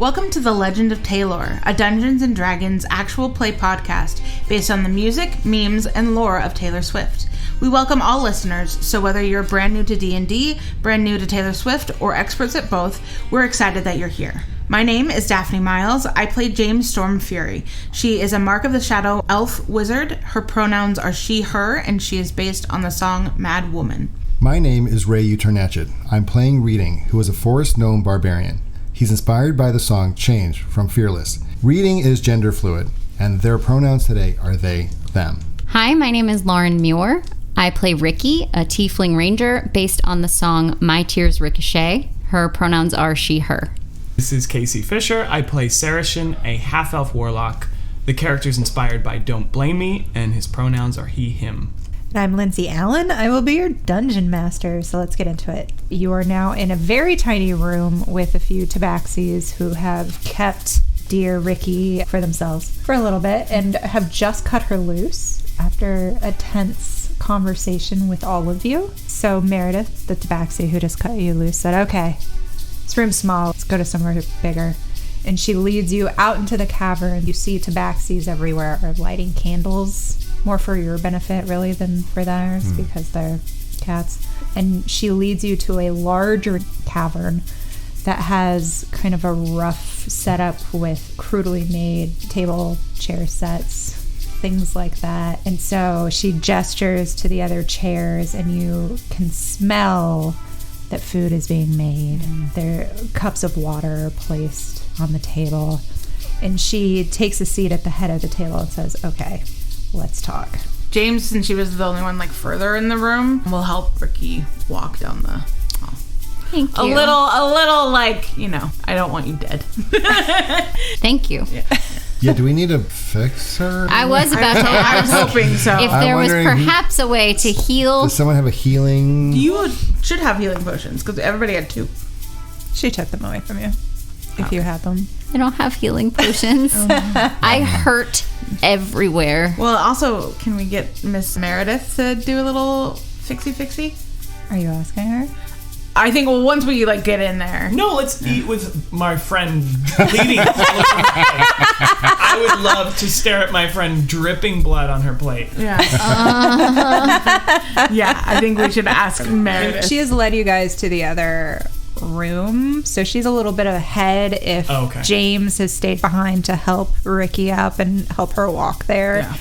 Welcome to The Legend of Taylor, a Dungeons & Dragons actual play podcast based on the music, memes, and lore of Taylor Swift. We welcome all listeners, so whether you're brand new to D&D, brand new to Taylor Swift, or experts at both, we're excited that you're here. My name is Daphne Miles. I play James Stormfury. She is a Mark of the Shadow elf wizard. Her pronouns are she, her, and she is based on the song Mad Woman. My name is Ray Uternatchet. I'm playing Reading, who is a forest gnome barbarian. He's inspired by the song Change from Fearless. Reading is gender fluid, and their pronouns today are they, them. Hi, my name is Lauren Muir. I play Ricky, a tiefling ranger based on the song My Tears Ricochet. Her pronouns are she, her. This is Casey Fisher. I play Saracen, a half-elf warlock. The character's inspired by Don't Blame Me, and his pronouns are he, him. And I'm Lindsay Allen. I will be your dungeon master, so let's get into it. You are now in a very tiny room with a few Tabaxis who have kept dear Ricky for themselves for a little bit and have just cut her loose after a tense conversation with all of you. So Meredith, the Tabaxi who just cut you loose, said, okay, this room's small, let's go to somewhere bigger. And she leads you out into the cavern. You see Tabaxis everywhere are lighting candles, more for your benefit really than for theirs because they're cats. And she leads you to a larger cavern that has kind of a rough setup with crudely made table chair sets, things like that. And so she gestures to the other chairs and you can smell that food is being made. There are cups of water are placed on the table. And she takes a seat at the head of the table and says, okay, let's talk. James, since she was the only one further in the room, will help Ricky walk down the hall. Thank you. A little I don't want you dead. Thank you. Yeah, do we need to fix her? I was about to I was ask hoping so. if there was perhaps a way to heal. Does someone have a healing? You should have healing potions, because everybody had 2. She took them away from you, if you had them. I don't have healing potions. I hurt everywhere. Well, also, can we get Miss Meredith to do a little fixie-fixie? Are you asking her? I think, once we, get in there. No, let's eat with my friend bleeding all over her plate. I would love to stare at my friend dripping blood on her plate. Yeah. Yeah, I think we should ask Meredith. She has led you guys to the other room, so she's a little bit ahead if James has stayed behind to help Ricky up and help her walk there. Yeah.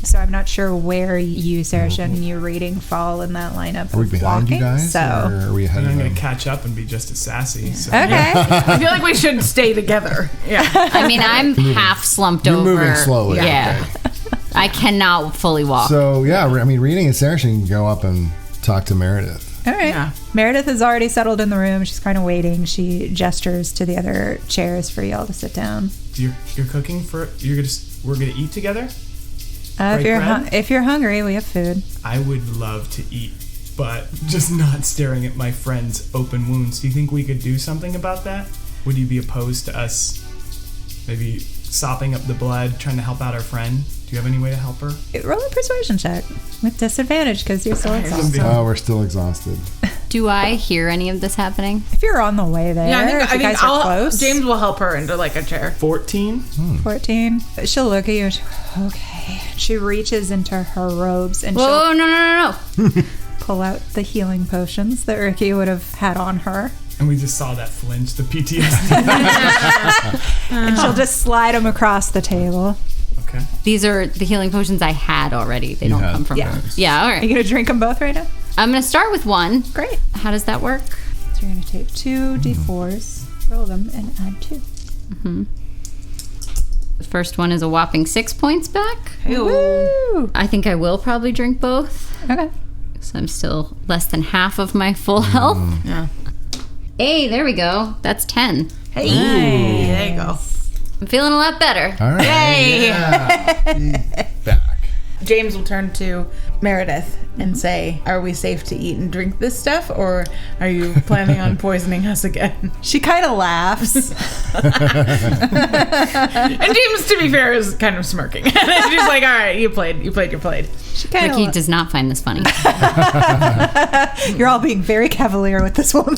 So I'm not sure where you, Sarah, and you Reading fall in that lineup. Are we behind walking, you guys? So Or are we ahead And of I'm them? going to catch up and be just as sassy. So. okay. I feel like we should stay together. Yeah. I mean, I'm half slumped You're over. moving slowly. Yeah. Okay. I cannot fully walk. So, yeah, I mean, Reading and Sarah can go up and talk to Meredith. All right. Yeah. Meredith is already settled in the room. She's kind of waiting. She gestures to the other chairs for y'all to sit down. You're cooking for... We're going to eat together? If you're hungry, we have food. I would love to eat, but just not staring at my friend's open wounds. Do you think we could do something about that? Would you be opposed to us maybe sopping up the blood, trying to help out our friend? Do you have any way to help her? Roll a persuasion check with disadvantage because you're still exhausted. Oh, we're still exhausted. Do I hear any of this happening? If you're on the way there, Yeah, if you guys are close. James will help her into a chair. 14? 14. She'll look at you and she'll go, okay. She reaches into her robes and Whoa, no. she'll pull out the healing potions that Ricky would have had on her. And we just saw that flinch, the PTSD. And she'll just slide them across the table. Okay. These are the healing potions I had already. They don't come from her. Yeah, all Are you right. going to drink them both right now? I'm going to start with one. Great. How does that work? So you're going to take 2 d4s, roll them, and add 2. The first one is a whopping 6 points back. Woo! I think I will probably drink both. Okay. So I'm still less than half of my full health. Yeah. Hey, there we go. That's 10. Hey, there you go. I'm feeling a lot better. All right. Yay! Yeah. Back. James will turn to Meredith and say, are we safe to eat and drink this stuff, or are you planning on poisoning us again? She kind of laughs. And James, to be fair, is kind of smirking. And she's like, all right, you played. She kinda Ricky does not find this funny. You're all being very cavalier with this woman.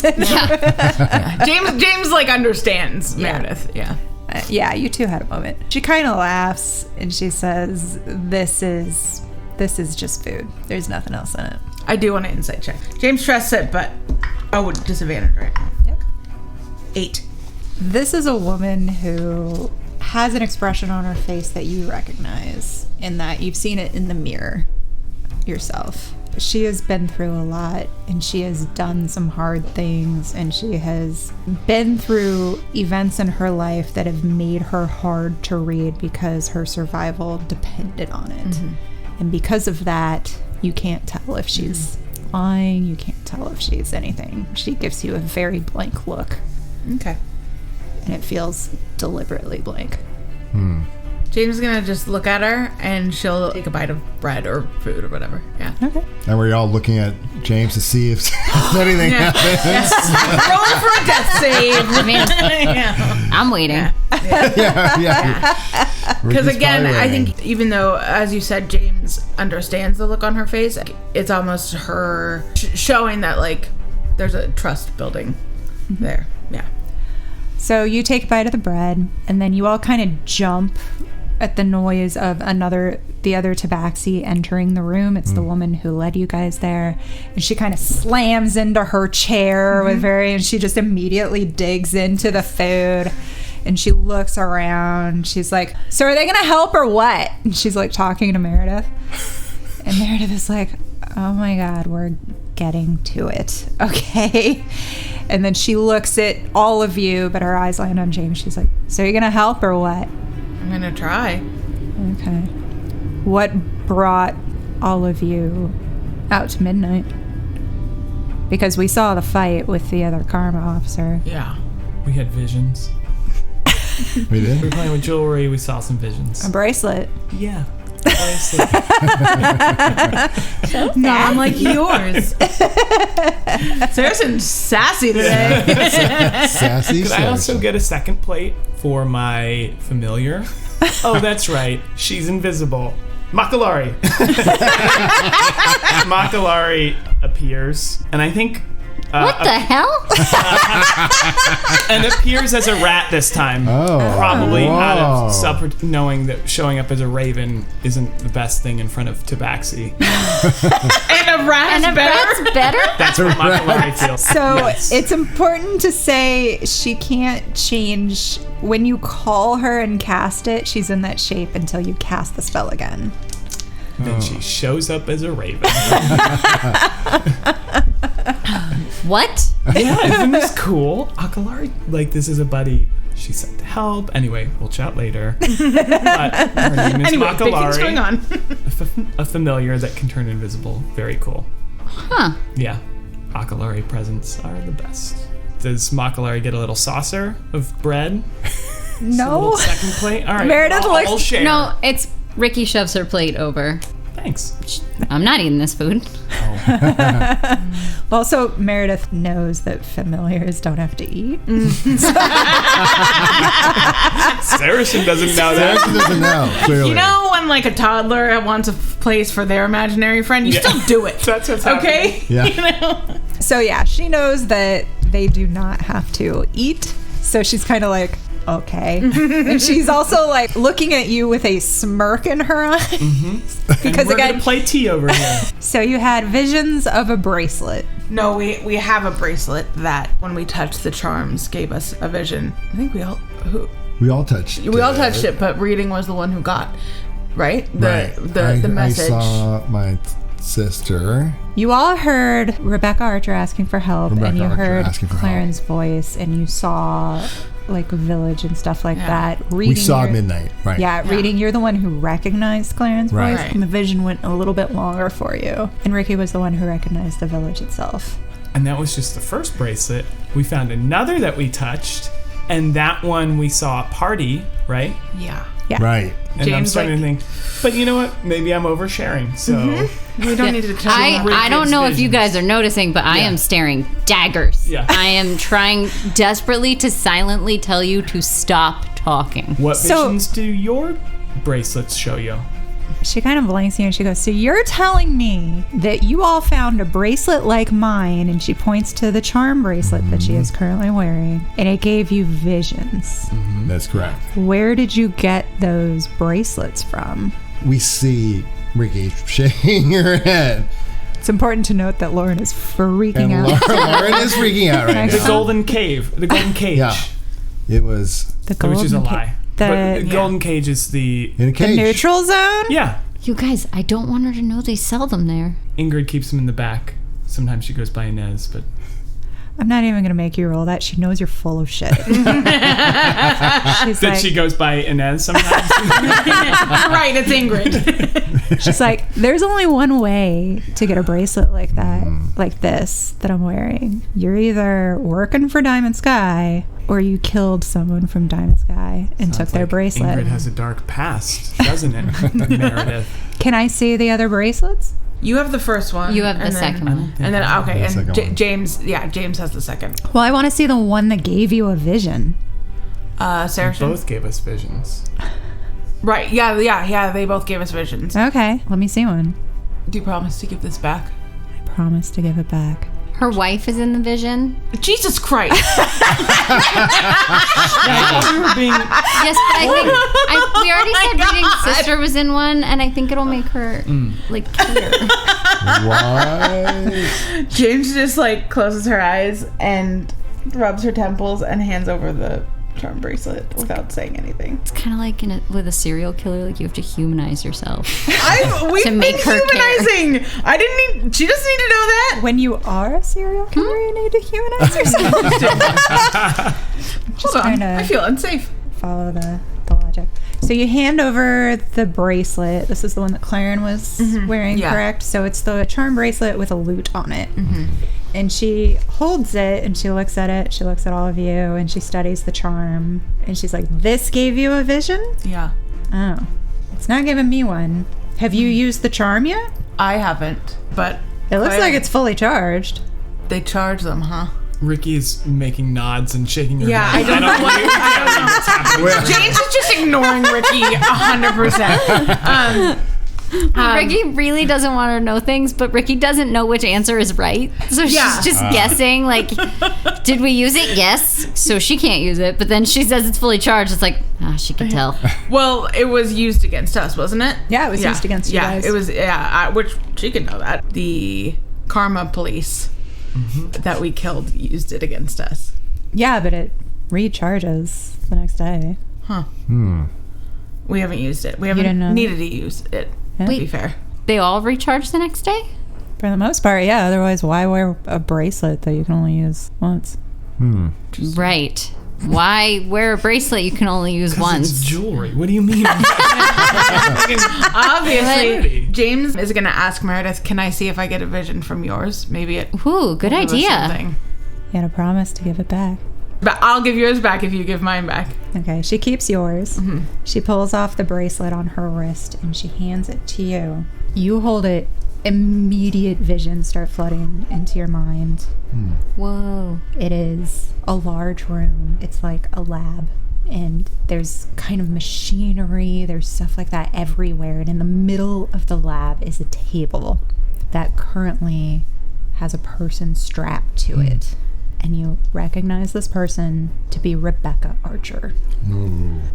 James like understands Meredith. Yeah. Yeah, you two had a moment. She kind of laughs and she says, this is just food. There's nothing else in it. I do want an insight check. James trusts it, but I would disadvantage right now. Yep. 8. This is a woman who has an expression on her face that you recognize, in that you've seen it in the mirror yourself. She has been through a lot, and she has done some hard things, and she has been through events in her life that have made her hard to read because her survival depended on it. Mm-hmm. And because of that, you can't tell if she's lying, you can't tell if she's anything. She gives you a very blank look. Okay. And it feels deliberately blank. James is gonna just look at her, and she'll take a bite of bread or food or whatever. Yeah. Okay. And we're all looking at James to see if anything happens. Roll for a death save. I mean, I'm waiting. Yeah. Because Ricky's again, probably I waiting. think even though, as you said, James understands the look on her face, it's almost her showing that like there's a trust building there. Yeah. So you take a bite of the bread, and then you all kind of jump at the noise of the other Tabaxi entering the room. It's the woman who led you guys there, and she kind of slams into her chair and she just immediately digs into the food, and she looks around. She's like, so are they gonna help or what? And she's like talking to Meredith, and Meredith is like, oh my god, we're getting to it, okay? And then she looks at all of you, but her eyes land on James. She's like, so you're gonna help or what? I'm gonna try. Okay. What brought all of you out to midnight? Because we saw the fight with the other karma officer. Yeah. We had visions. We We were did. playing with jewelry. We saw some visions. A bracelet. Yeah. No, I'm like yours. Sarah's sassy today. Sassy. Could I also get a second plate for my familiar? Oh, that's right. She's invisible. Makalari. Makalari appears, and I think... What the hell? and appears as a rat this time. Oh. Probably out Whoa. of knowing that showing up as a raven isn't the best thing in front of Tabaxi. And a rat's better. That's better? That's what Makalari feels. So Yes. it's important to say she can't change. When you call her and cast it, she's in that shape until you cast the spell again. Then she shows up as a raven. What? Yeah, isn't this cool? Akalari, like, this is a buddy she sent to help. Anyway, we'll chat later. But her name is Anyway, big things Makalari, going on. a familiar that can turn invisible. Very cool. Huh. Yeah, Akalari presents are the best. Does Makalari get a little saucer of bread? A No. little second plate? All right, Meredith I'll looks- share. No, it's Ricky shoves her plate over. Thanks. I'm not eating this food. Also, Meredith knows that familiars don't have to eat. Saracen doesn't know that. Saracen doesn't know, clearly. You know when like a toddler wants a place for their imaginary friend, you still do it. That's what's Okay? happening. Yeah. You know? So yeah, she knows that they do not have to eat. So she's kind of like, okay. And she's also like looking at you with a smirk in her eyes. And Because we're again, gonna play tea over here. so you had visions of a bracelet. No, we have a bracelet that when we touched the charms gave us a vision. I think we all touched it, but reading was the one who got, right? Right. The message. I saw my sister. You all heard Rebecca Archer asking for help, Rebecca and you Archer heard asking for Claren's voice, and you saw like a village and stuff like that. Reading We saw your- midnight, right? Yeah, reading, you're the one who recognized Claren's Right. voice, and the vision went a little bit longer for you. And Ricky was the one who recognized the village itself. And that was just the first bracelet. We found another that we touched, and that one we saw a party, right? Yeah. Yeah. Right. And I'm James, starting to like- think, but you know what? Maybe I'm oversharing. So We don't need to tell I don't know if you guys are noticing, but I am staring daggers. Yeah. I am trying desperately to silently tell you to stop talking. what So- visions do your bracelets show you? She kind of blinks you and she goes, so you're telling me that you all found a bracelet like mine, and she points to the charm bracelet that she is currently wearing, and it gave you visions. That's correct. Where did you get those bracelets from? We see Ricky shaking her head. It's important to note that Lauren is freaking And out. Lauren is freaking out right The now. golden cave. The golden cage. Yeah. It was The golden Which is a ca- lie. The, But the golden cage is the... in a the cage. neutral zone? Yeah. You guys, I don't want her to know they sell them there. Ingrid keeps them in the back. Sometimes she goes by Inez, but... I'm not even going to make you roll that. She knows you're full of shit. She's That like, she goes by Inez sometimes. Right, it's Ingrid. she's like, there's only one way to get a bracelet like that, like this, that I'm wearing. You're either working for Diamond Sky or you killed someone from Diamond Sky and took Sounds their like bracelet. Ingrid has a dark past, doesn't it, Meredith? Can I see the other bracelets? You have the first one. You have the and then- second one. And then, okay, The and second one. James, James has the second. Well, I want to see the one that gave you a vision. Sarah. Both gave us visions. Right, yeah, they both gave us visions. Okay, let me see one. Do you promise to give this back? I promise to give it back. Her wife is in the vision. Jesus Christ. I thought we were being... Yes, but I think we already said Reading's sister was in one, and I think it'll make her like care. Why? James just like closes her eyes and rubs her temples and hands over the charm bracelet without saying anything. It's kind of like with a serial killer, like you have to humanize yourself. We've To make been her care. humanizing. I didn't need. She doesn't need to know that. When you are a serial killer, you need to humanize yourself. Hold on. trying to- I feel unsafe. Follow the logic. So you hand over the bracelet. This is the one that Claren was wearing, Yeah. correct? So it's the charm bracelet with a lute on it. And she holds it and she looks at it. She looks at all of you and she studies the charm. And she's like, this gave you a vision? Yeah. Oh. It's not giving me one. Have you used the charm yet? I haven't, but It looks like it's fully charged. they charge them, huh? Ricky is making nods and shaking her Yeah, I head. don't know what. I don't know what's happening. James is just ignoring Ricky 100%. Ricky really doesn't want her to know things, but Ricky doesn't know which answer is right. So she's Yeah. just guessing, like, did we use it? Yes. So she can't use it. But then she says it's fully charged. It's like, she can tell. Well, it was used against us, wasn't it? Yeah, it was used against you guys. It was. Yeah, which she could know that. The Karma Police that we killed used it against us. Yeah, but it recharges the next day. Huh. We haven't used it. We didn't haven't know? needed to use it. To be Wait. fair. They all recharge the next day? For the most part, yeah. Otherwise, why wear a bracelet that you can only use once? Right. Why wear a bracelet you can only use It's once? jewelry. What do you mean? Obviously, James is going to ask Meredith, can I see if I get a vision from yours? Maybe it Ooh, good was idea. something. You had a promise to give it back. But I'll give yours back if you give mine back. Okay, she keeps yours. She pulls off the bracelet on her wrist and she hands it to you. You hold it. Immediate visions start flooding into your mind. Whoa. It is a large room. It's like a lab. And there's kind of machinery, there's stuff like that everywhere. And in the middle of the lab is a table that currently has a person strapped to it. And you recognize this person to be Rebecca Archer.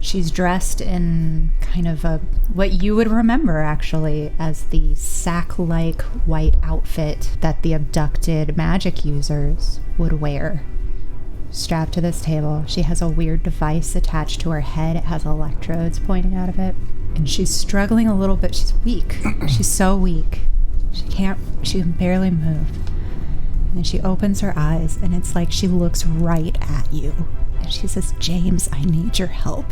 She's dressed in kind of what you would remember actually as the sack-like white outfit that the abducted magic users would wear. Strapped to this table, she has a weird device attached to her head. It has electrodes pointing out of it. And she's struggling a little bit. She's weak. She's so weak. She can barely move. And then she opens her eyes, and it's like she looks right at you. And she says, James, I need your help.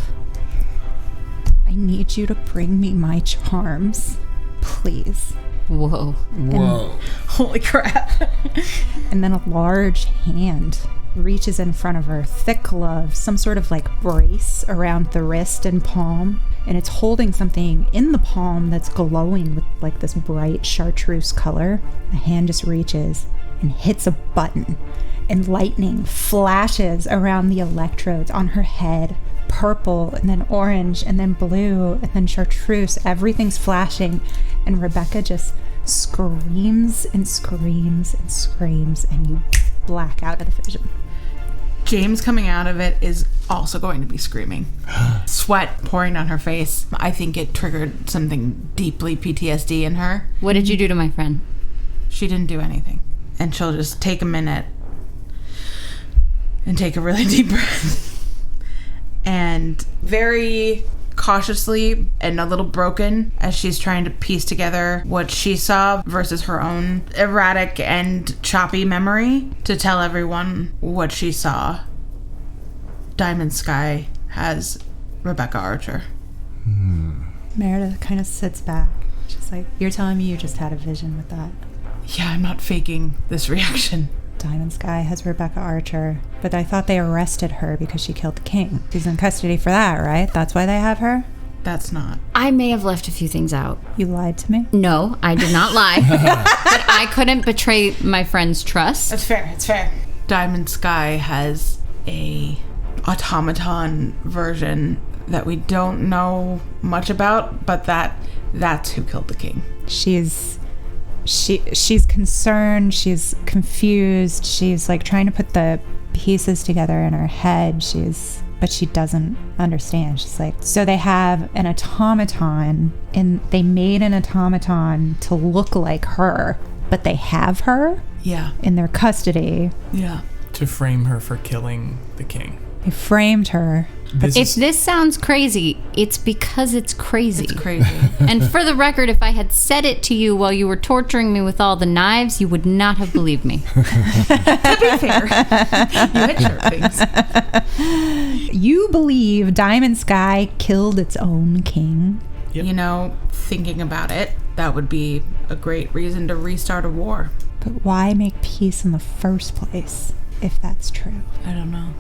I need you to bring me my charms. Please. Whoa. Whoa. Holy crap. And then a large hand reaches in front of her, thick glove, some sort of like brace around the wrist and palm. and it's holding something in the palm that's glowing with like this bright chartreuse color. The hand just reaches and hits a button, and lightning flashes around the electrodes on her head. Purple, and then orange, and then blue, and then chartreuse. Everything's flashing, and Rebecca just screams and screams and screams, and you black out of the vision. James coming out of it is also going to be screaming. Sweat pouring on her face. I think it triggered something deeply PTSD in her. What did you do to my friend? She didn't do anything. And she'll just take a minute and take a really deep breath. And very cautiously and a little broken as she's trying to piece together what she saw versus her own erratic and choppy memory to tell everyone what she saw. Diamond Sky has Rebecca Archer. Meredith kind of sits back. She's like, you're telling me you just had a vision with that? Yeah, I'm not faking this reaction. Diamond Sky has Rebecca Archer, but I thought they arrested her because she killed the king. She's in custody for that, right? That's why they have her? That's not. I may have left a few things out. You lied to me? No, I did not lie. But I couldn't betray my friend's trust. That's fair. It's fair. Diamond Sky has a automaton version that we don't know much about, but that's who killed the king. She's concerned, she's confused, she's like trying to put the pieces together in her head, but she doesn't understand. She's like, so they have an automaton, and they made an automaton to look like her, but they have her in their custody. Yeah. To frame her for killing the king. They framed her. If this sounds crazy, it's because it's crazy. It's crazy. And for the record, if I had said it to you while you were torturing me with all the knives, you would not have believed me. To be fair, you had sharp things. You believe Diamond Sky killed its own king? Yep. You know, thinking about it, that would be a great reason to restart a war. But why make peace in the first place, if that's true? I don't know.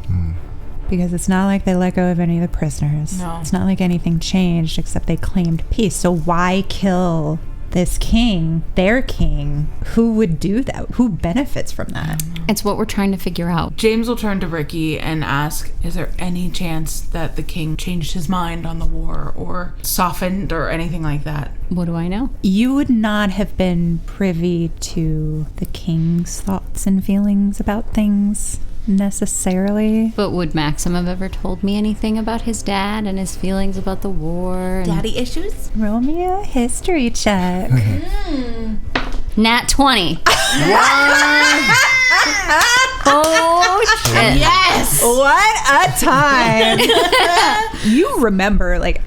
Because it's not like they let go of any of the prisoners. No. It's not like anything changed except they claimed peace. So why kill this king, their king? Who would do that? Who benefits from that? It's what we're trying to figure out. James will turn to Ricky and ask, is there any chance that the king changed his mind on the war or softened or anything like that? What do I know? You would not have been privy to the king's thoughts and feelings about things necessarily. But would Maxim have ever told me anything about his dad and his feelings about the war? And Daddy issues? Roll me a history check. Nat 20. Oh, shit. Yes! What a time. You remember like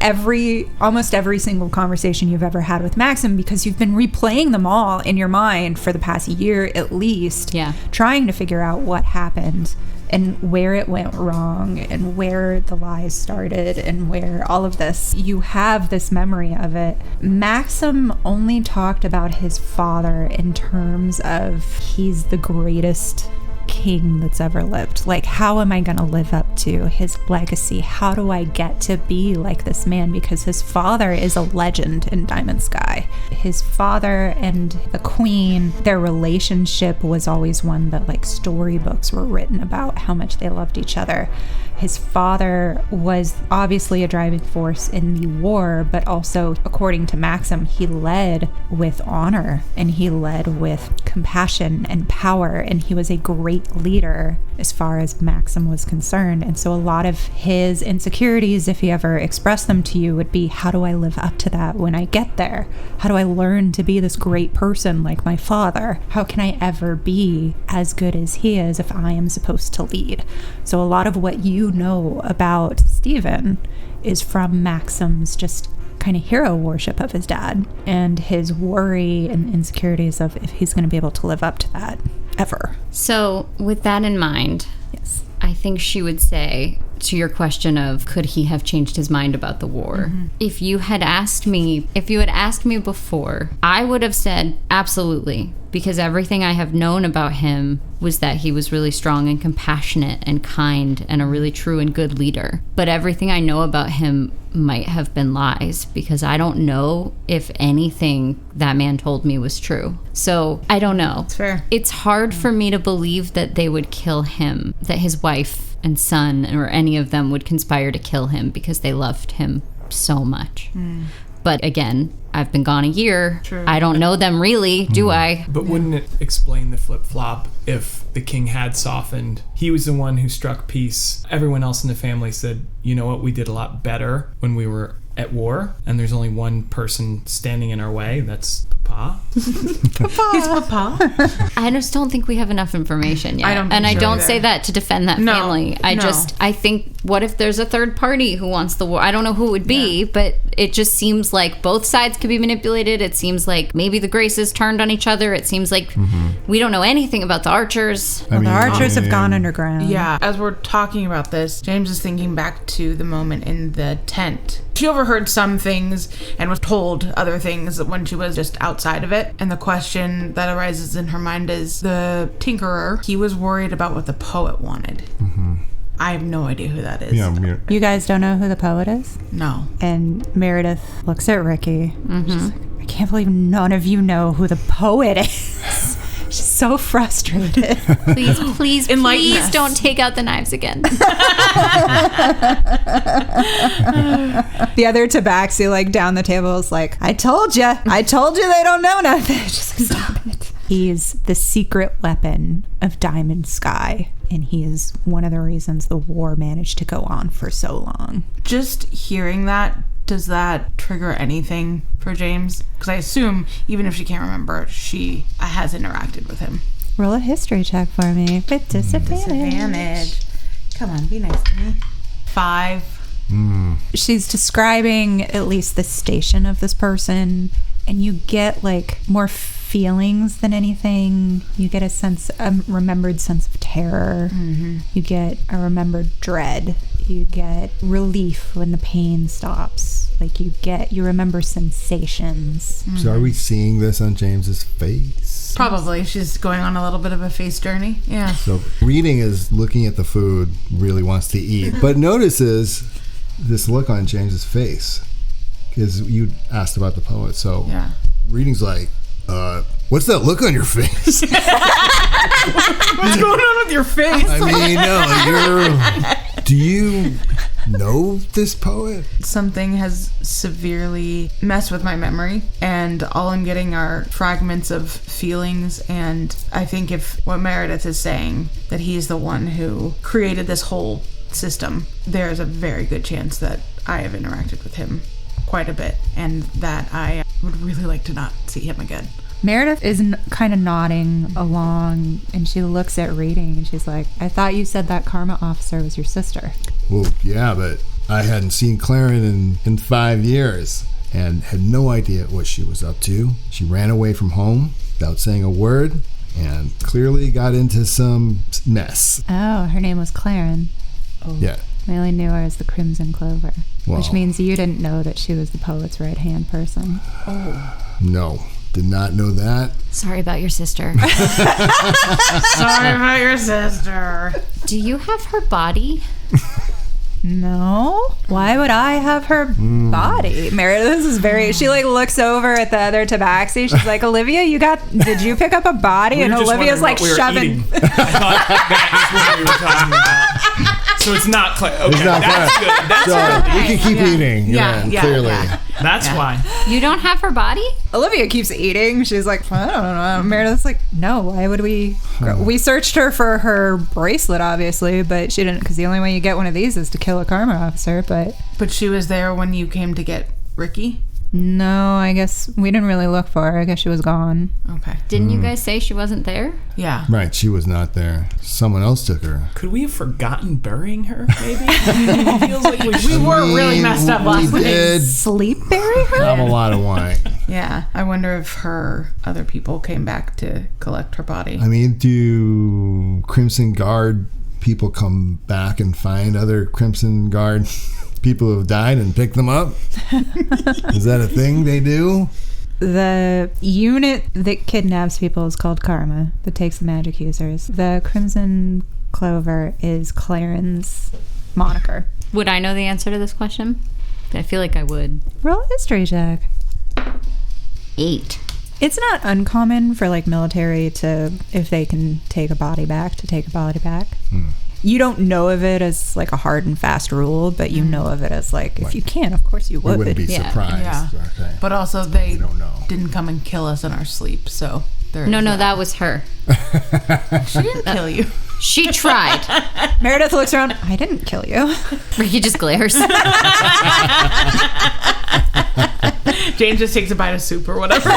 almost every single conversation you've ever had with Maxim because you've been replaying them all in your mind for the past year at least. Yeah. Trying to figure out what happened and where it went wrong and where the lies started and where all of this. You have this memory of it. Maxim only talked about his father in terms of he's the greatest king that's ever lived. Like, how am I going to live up to his legacy? How do I get to be like this man? Because his father is a legend in Diamond Sky. His father and the queen, their relationship was always one that like storybooks were written about how much they loved each other. His father was obviously a driving force in the war, but also, according to Maxim, he led with honor and he led with compassion and power, and he was a great leader as far as Maxim was concerned. And so a lot of his insecurities, if he ever expressed them to you, would be, how do I live up to that when I get there? How do I learn to be this great person like my father? How can I ever be as good as he is if I am supposed to lead? So a lot of what you know about Stephen is from Maxim's just kind of hero worship of his dad and his worry and insecurities of if he's going to be able to live up to that ever. So with that in mind, Yes. I think she would say, to your question of could he have changed his mind about the war? If you had asked me before, I would have said absolutely, because everything I have known about him was that he was really strong and compassionate and kind and a really true and good leader. But everything I know about him might have been lies, because I don't know if anything that man told me was true. So I don't know. It's fair. It's hard for me to believe that they would kill him, that his wife and son or any of them would conspire to kill him because they loved him so much. But again, I've been gone a year. True. I don't know them really, do I? But wouldn't it explain the flip-flop if the king had softened? He was the one who struck peace. Everyone else in the family said, you know what, we did a lot better when we were at war, and there's only one person standing in our way. That's Papa. He's Papa. I just don't think we have enough information yet. I don't think and I so don't either. say that to defend that family. I think, what if there's a third party who wants the war? I don't know who it would be, but it just seems like both sides could be manipulated. It seems like maybe the Graces turned on each other. It seems like we don't know anything about the Archers. Well, the Archers have gone underground. Yeah, as we're talking about this, James is thinking back to the moment in the tent. She overheard some things and was told other things when she was just outside of it. And the question that arises in her mind is, the Tinkerer, he was worried about what the poet wanted. I have no idea who that is. Yeah, You guys don't know who the poet is? No. And Meredith looks at Ricky. She's like, I can't believe none of you know who the poet is. She's so frustrated. Please Enlighten us. don't take out the knives again. The other Tabaxi, like, down the table is like, I told you they don't know nothing. Just like, stop it. He's the secret weapon of Diamond Sky, and he is one of the reasons the war managed to go on for so long. Just hearing that, does that trigger anything for James? Because I assume, even if she can't remember, she has interacted with him. Roll a history check for me with disadvantage. Come on, be nice to me. 5. She's describing at least the station of this person, and you get like more feelings than anything. You get a remembered sense of terror. You get a remembered dread. You get relief when the pain stops. Like you remember sensations. So are we seeing this on James's face? Probably. She's going on a little bit of a face journey. Yeah. So reading is looking at the food, really wants to eat, but notices this look on James's face. Because you asked about the poet, so Yeah. reading's like, what's that look on your face? What's going on with your face? I mean, do you know this poet? Something has severely messed with my memory, and all I'm getting are fragments of feelings. And I think if what Meredith is saying, that he's the one who created this whole system, there's a very good chance that I have interacted with him quite a bit, and that I would really like to not see him again. Meredith is kind of nodding along, and she looks at Reading, and she's like, I thought you said that Karma officer was your sister. Well, yeah, but I hadn't seen Claren in 5 years and had no idea what she was up to. She ran away from home without saying a word and clearly got into some mess. Oh, her name was Claren. Yeah. I only knew her as the Crimson Clover, Wow. which means you didn't know that she was the poet's right-hand person. No, did not know that. Sorry about your sister. Sorry about your sister. Do you have her body? No? Why would I have her body? Meredith is very... She, like, looks over at the other Tabaxi. She's like, Olivia, did you pick up a body? And Olivia's, like, shoving... I thought that is what we were talking about. So it's not Claire. Okay, It's not that's Claire. good. That's So good. we can keep eating. Yeah, clearly. yeah. That's why. You don't have her body? Olivia keeps eating. She's like, I don't know. Meredith's like, no, why would we... We searched her for her bracelet, obviously, but she didn't, because the only way you get one of these is to kill a Karma officer, But she was there when you came to get Ricky? No, I guess we didn't really look for her. I guess she was gone. Okay. Didn't you guys say she wasn't there? Yeah. Right, she was not there. Someone else took her. Could we have forgotten burying her, maybe? It feels like we were really messed up last we night. did Sleep bury her? have a lot of wine. Yeah. I wonder if her other people came back to collect her body. I mean, do Crimson Guard people come back and find other Crimson Guard people who have died and pick them up? Is that a thing they do? The unit that kidnaps people is called Karma, that takes the magic users. The Crimson Clover is Claren's moniker. Would I know the answer to this question? I feel like I would. Roll a history check. 8. It's not uncommon for like military to, if they can take a body back, to take a body back. You don't know of it as like a hard and fast rule, but you know of it as like, if you can, of course you would. We wouldn't be Yeah. surprised. Yeah. Okay. But also, they We don't know. didn't come and kill us in our sleep, so there. No, that was her. She didn't kill you. She tried. Meredith looks around. I didn't kill you. Ricky just glares. Jane just takes a bite of soup or whatever.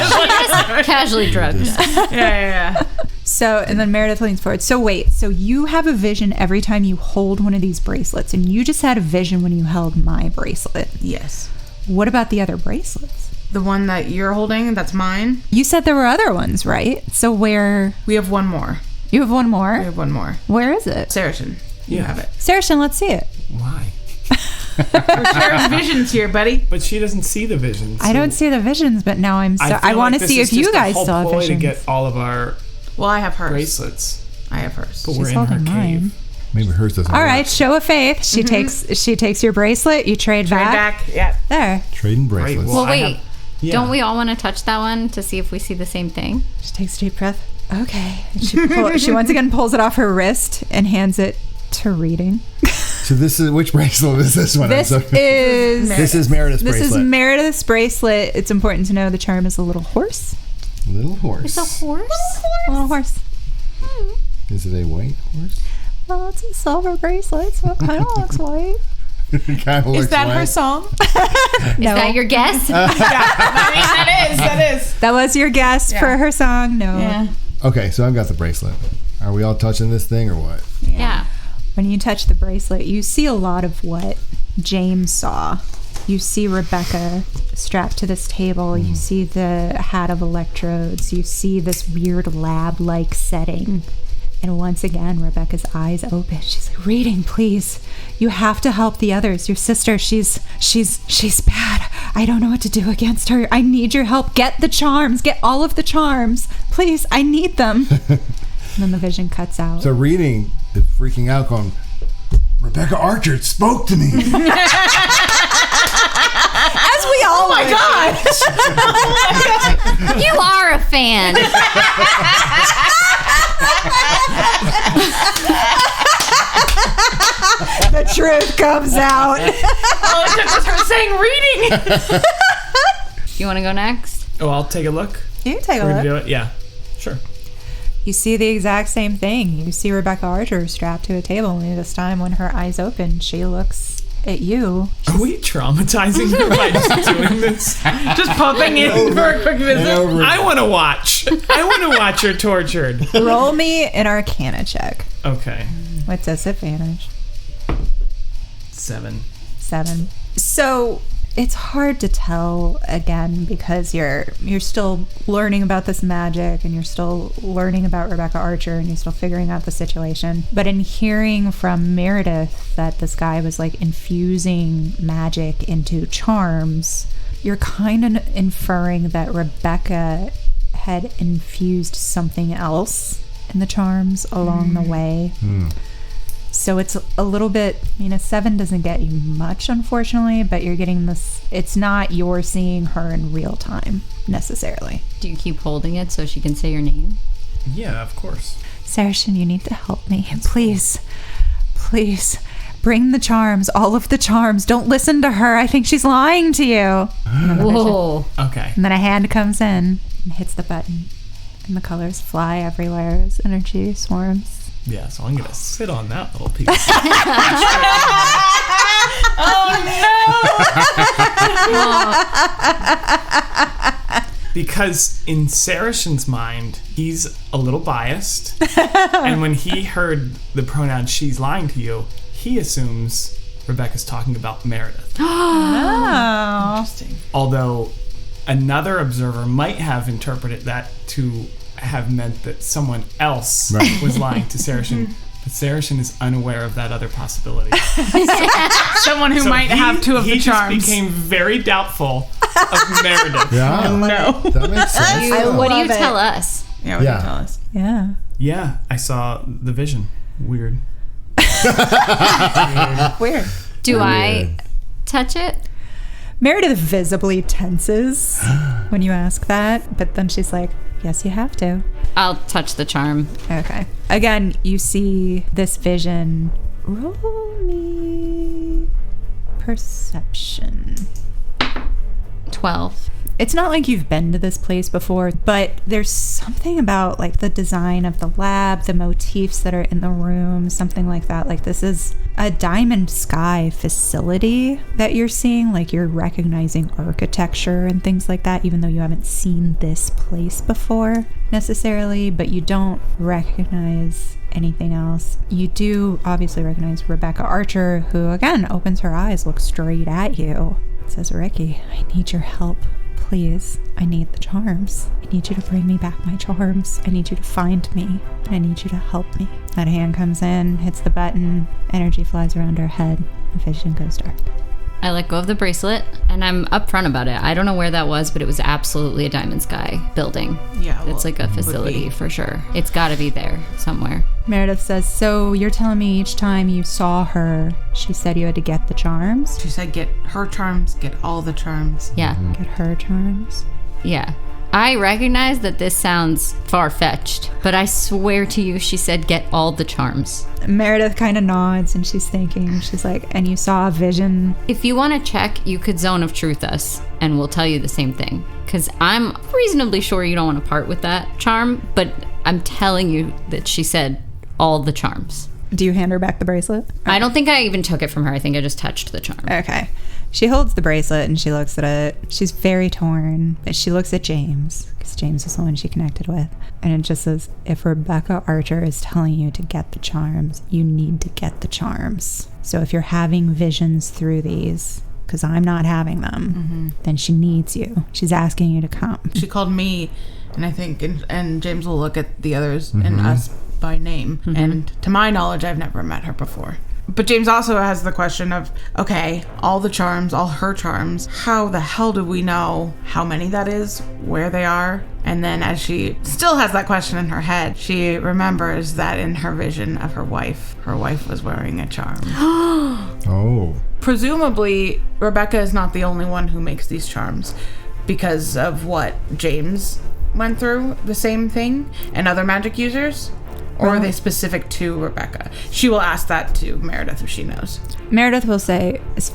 Casually drugged. Yeah. So, and then Meredith leans forward. So wait, so you have a vision every time you hold one of these bracelets, and you just had a vision when you held my bracelet. Yes. What about the other bracelets? The one that you're holding, that's mine. You said there were other ones, right? So where... We have one more. You have one more? We have one more. Where is it? Saracen, you have it. Saracen, let's see it. Why? We're sharing visions here, buddy. But she doesn't see the visions. I don't see the visions, but now I want to see if you guys still saw have visions. to get all of our Well, I have hers. bracelets, I have hers. but She's we're in her holding cave. mine. Maybe hers doesn't All work. right, show of faith. She takes your bracelet. You trade Trade back. Yeah. There. Trading bracelets. Well, Well, I wait. have- yeah. Don't we all want to touch that one to see if we see the same thing? She takes a deep breath. Okay. And she once again pulls it off her wrist and hands it to Reading. So this is, which bracelet is this one? This I'm sorry. is This is Meredith's this bracelet. is Meredith's bracelet. It's important to know the charm is a little horse. Little horse. horse? A little horse. Is it a white horse? Well, it's a silver bracelet, so it kind of looks white. It kind of looks Is that her white. song? No, Is that your guess? Yeah. I mean, that is. that was your guess Yeah. for her song. No. Yeah. Okay, so I've got the bracelet. Are we all touching this thing or what? Yeah. When you touch the bracelet, you see a lot of what James saw. You see Rebecca strapped to this table. You see the hat of electrodes. You see this weird lab-like setting. And once again, Rebecca's eyes open. She's like, Reading, please. You have to help the others. Your sister, she's bad. I don't know what to do against her. I need your help. Get the charms. Get all of the charms. Please, I need them. And then the vision cuts out. So Reading is freaking out going, Rebecca Archer spoke to me. As we all Oh my God. You are a fan. the truth comes out. All it took was her saying Reading. You want to go next? Oh, I'll take a look. You can take We're a gonna look. do it. Yeah, sure. You see the exact same thing. You see Rebecca Archer strapped to a table, only this time when her eyes open, she looks at you. Are we traumatizing her by just doing this? Just popping in for a quick visit. I want to watch. I want to watch her tortured. Roll me an Arcana check. Okay. What's disadvantage? 7. 7. So it's hard to tell again because you're still learning about this magic and you're still learning about Rebecca Archer and you're still figuring out the situation. But in hearing from Meredith that this guy was like infusing magic into charms, you're kind of inferring that Rebecca had infused something else in the charms along the way. So it's a little bit, a 7 doesn't get you much, unfortunately, but you're getting this, it's not you're seeing her in real time, necessarily. Do you keep holding it so she can say your name? Yeah, of course. Saracen, you need to help me. Please, please, bring the charms, all of the charms. Don't listen to her. I think she's lying to you. Whoa. Okay. And then a hand comes in and hits the button, and the colors fly everywhere as energy swarms. Yeah, so I'm gonna sit on that little piece. Because in Saracen's mind, he's a little biased, and when he heard the pronoun "she's lying to you," he assumes Rebecca's talking about Meredith. Oh. Interesting. Although another observer might have interpreted that to have meant that someone else Right. was lying to Saracen. Saracen is unaware of that other possibility. Someone who So might have two of the He charms. just became very doubtful of Meredith. Yeah. No. That makes sense. What do you love it. tell us? Yeah, what do Yeah. you tell us? Yeah. Yeah, I saw the vision. Weird. Weird. Do I touch it? Meredith visibly tenses when you ask that, but then she's like, yes, you have to. I'll touch the charm. Okay. Again, you see this vision. Roll me perception. 12. It's not like you've been to this place before, but there's something about like the design of the lab, the motifs that are in the room, something like that. Like this is a diamond sky facility that you're seeing. Like you're recognizing architecture and things like that, even though you haven't seen this place before necessarily, but you don't recognize anything else. You do obviously recognize Rebecca Archer, who again opens her eyes, looks straight at you, says, Ricky, I need your help. Please, I need the charms. I need you to bring me back my charms. I need you to find me. And I need you to help me. That hand comes in, hits the button, energy flies around her head, and vision goes dark. I let go of the bracelet, and I'm upfront about it. I don't know where that was, but it was absolutely a Diamond Sky building. Yeah, It's like a facility for sure. It's got to be there somewhere. Meredith says, so you're telling me each time you saw her, she said you had to get the charms? She said, get her charms, get all the charms. Yeah. Get her charms? Yeah. I recognize that this sounds far-fetched, but I swear to you, she said get all the charms. Meredith kind of nods and she's thinking, she's like, and you saw a vision? If you want to check, you could zone of truth us, and we'll tell you the same thing. Because I'm reasonably sure you don't want to part with that charm, but I'm telling you that she said all the charms. Do you hand her back the bracelet? I don't think I even took it from her. I think I just touched the charm. Okay. She holds the bracelet and she looks at it. She's very torn, but she looks at James, because James is the one she connected with. And it just says, if Rebecca Archer is telling you to get the charms, you need to get the charms. So if you're having visions through these, because I'm not having them, then she needs you. She's asking you to come. She called me, and I think, and James will look at the others and us by name. And to my knowledge, I've never met her before. But James also has the question of, okay, all the charms, all her charms, how the hell do we know how many that is, where they are? And then as she still has that question in her head, she remembers that in her vision of her wife was wearing a charm. Oh. Presumably, Rebecca is not the only one who makes these charms because of what James went through, the same thing, and other magic users? Or are they specific to Rebecca? She will ask that to Meredith if she knows. Meredith will say, as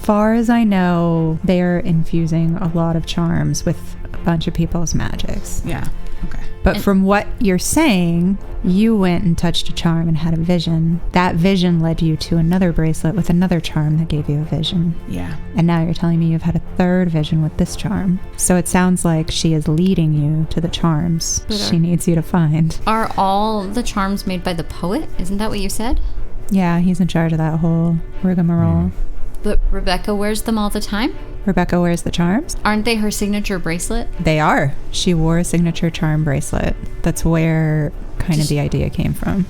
far as I know, they are infusing a lot of charms with a bunch of people's magics. Yeah. Okay. But from what you're saying, you went and touched a charm and had a vision. That vision led you to another bracelet with another charm that gave you a vision. Yeah. And now you're telling me you've had a third vision with this charm. So it sounds like she is leading you to the charms she needs you to find. Are all the charms made by the poet? Isn't that what you said? Yeah, he's in charge of that whole rigmarole. But Rebecca wears them all the time? Rebecca wears the charms? Aren't they her signature bracelet? They are. She wore a signature charm bracelet. That's where kind of the idea came from.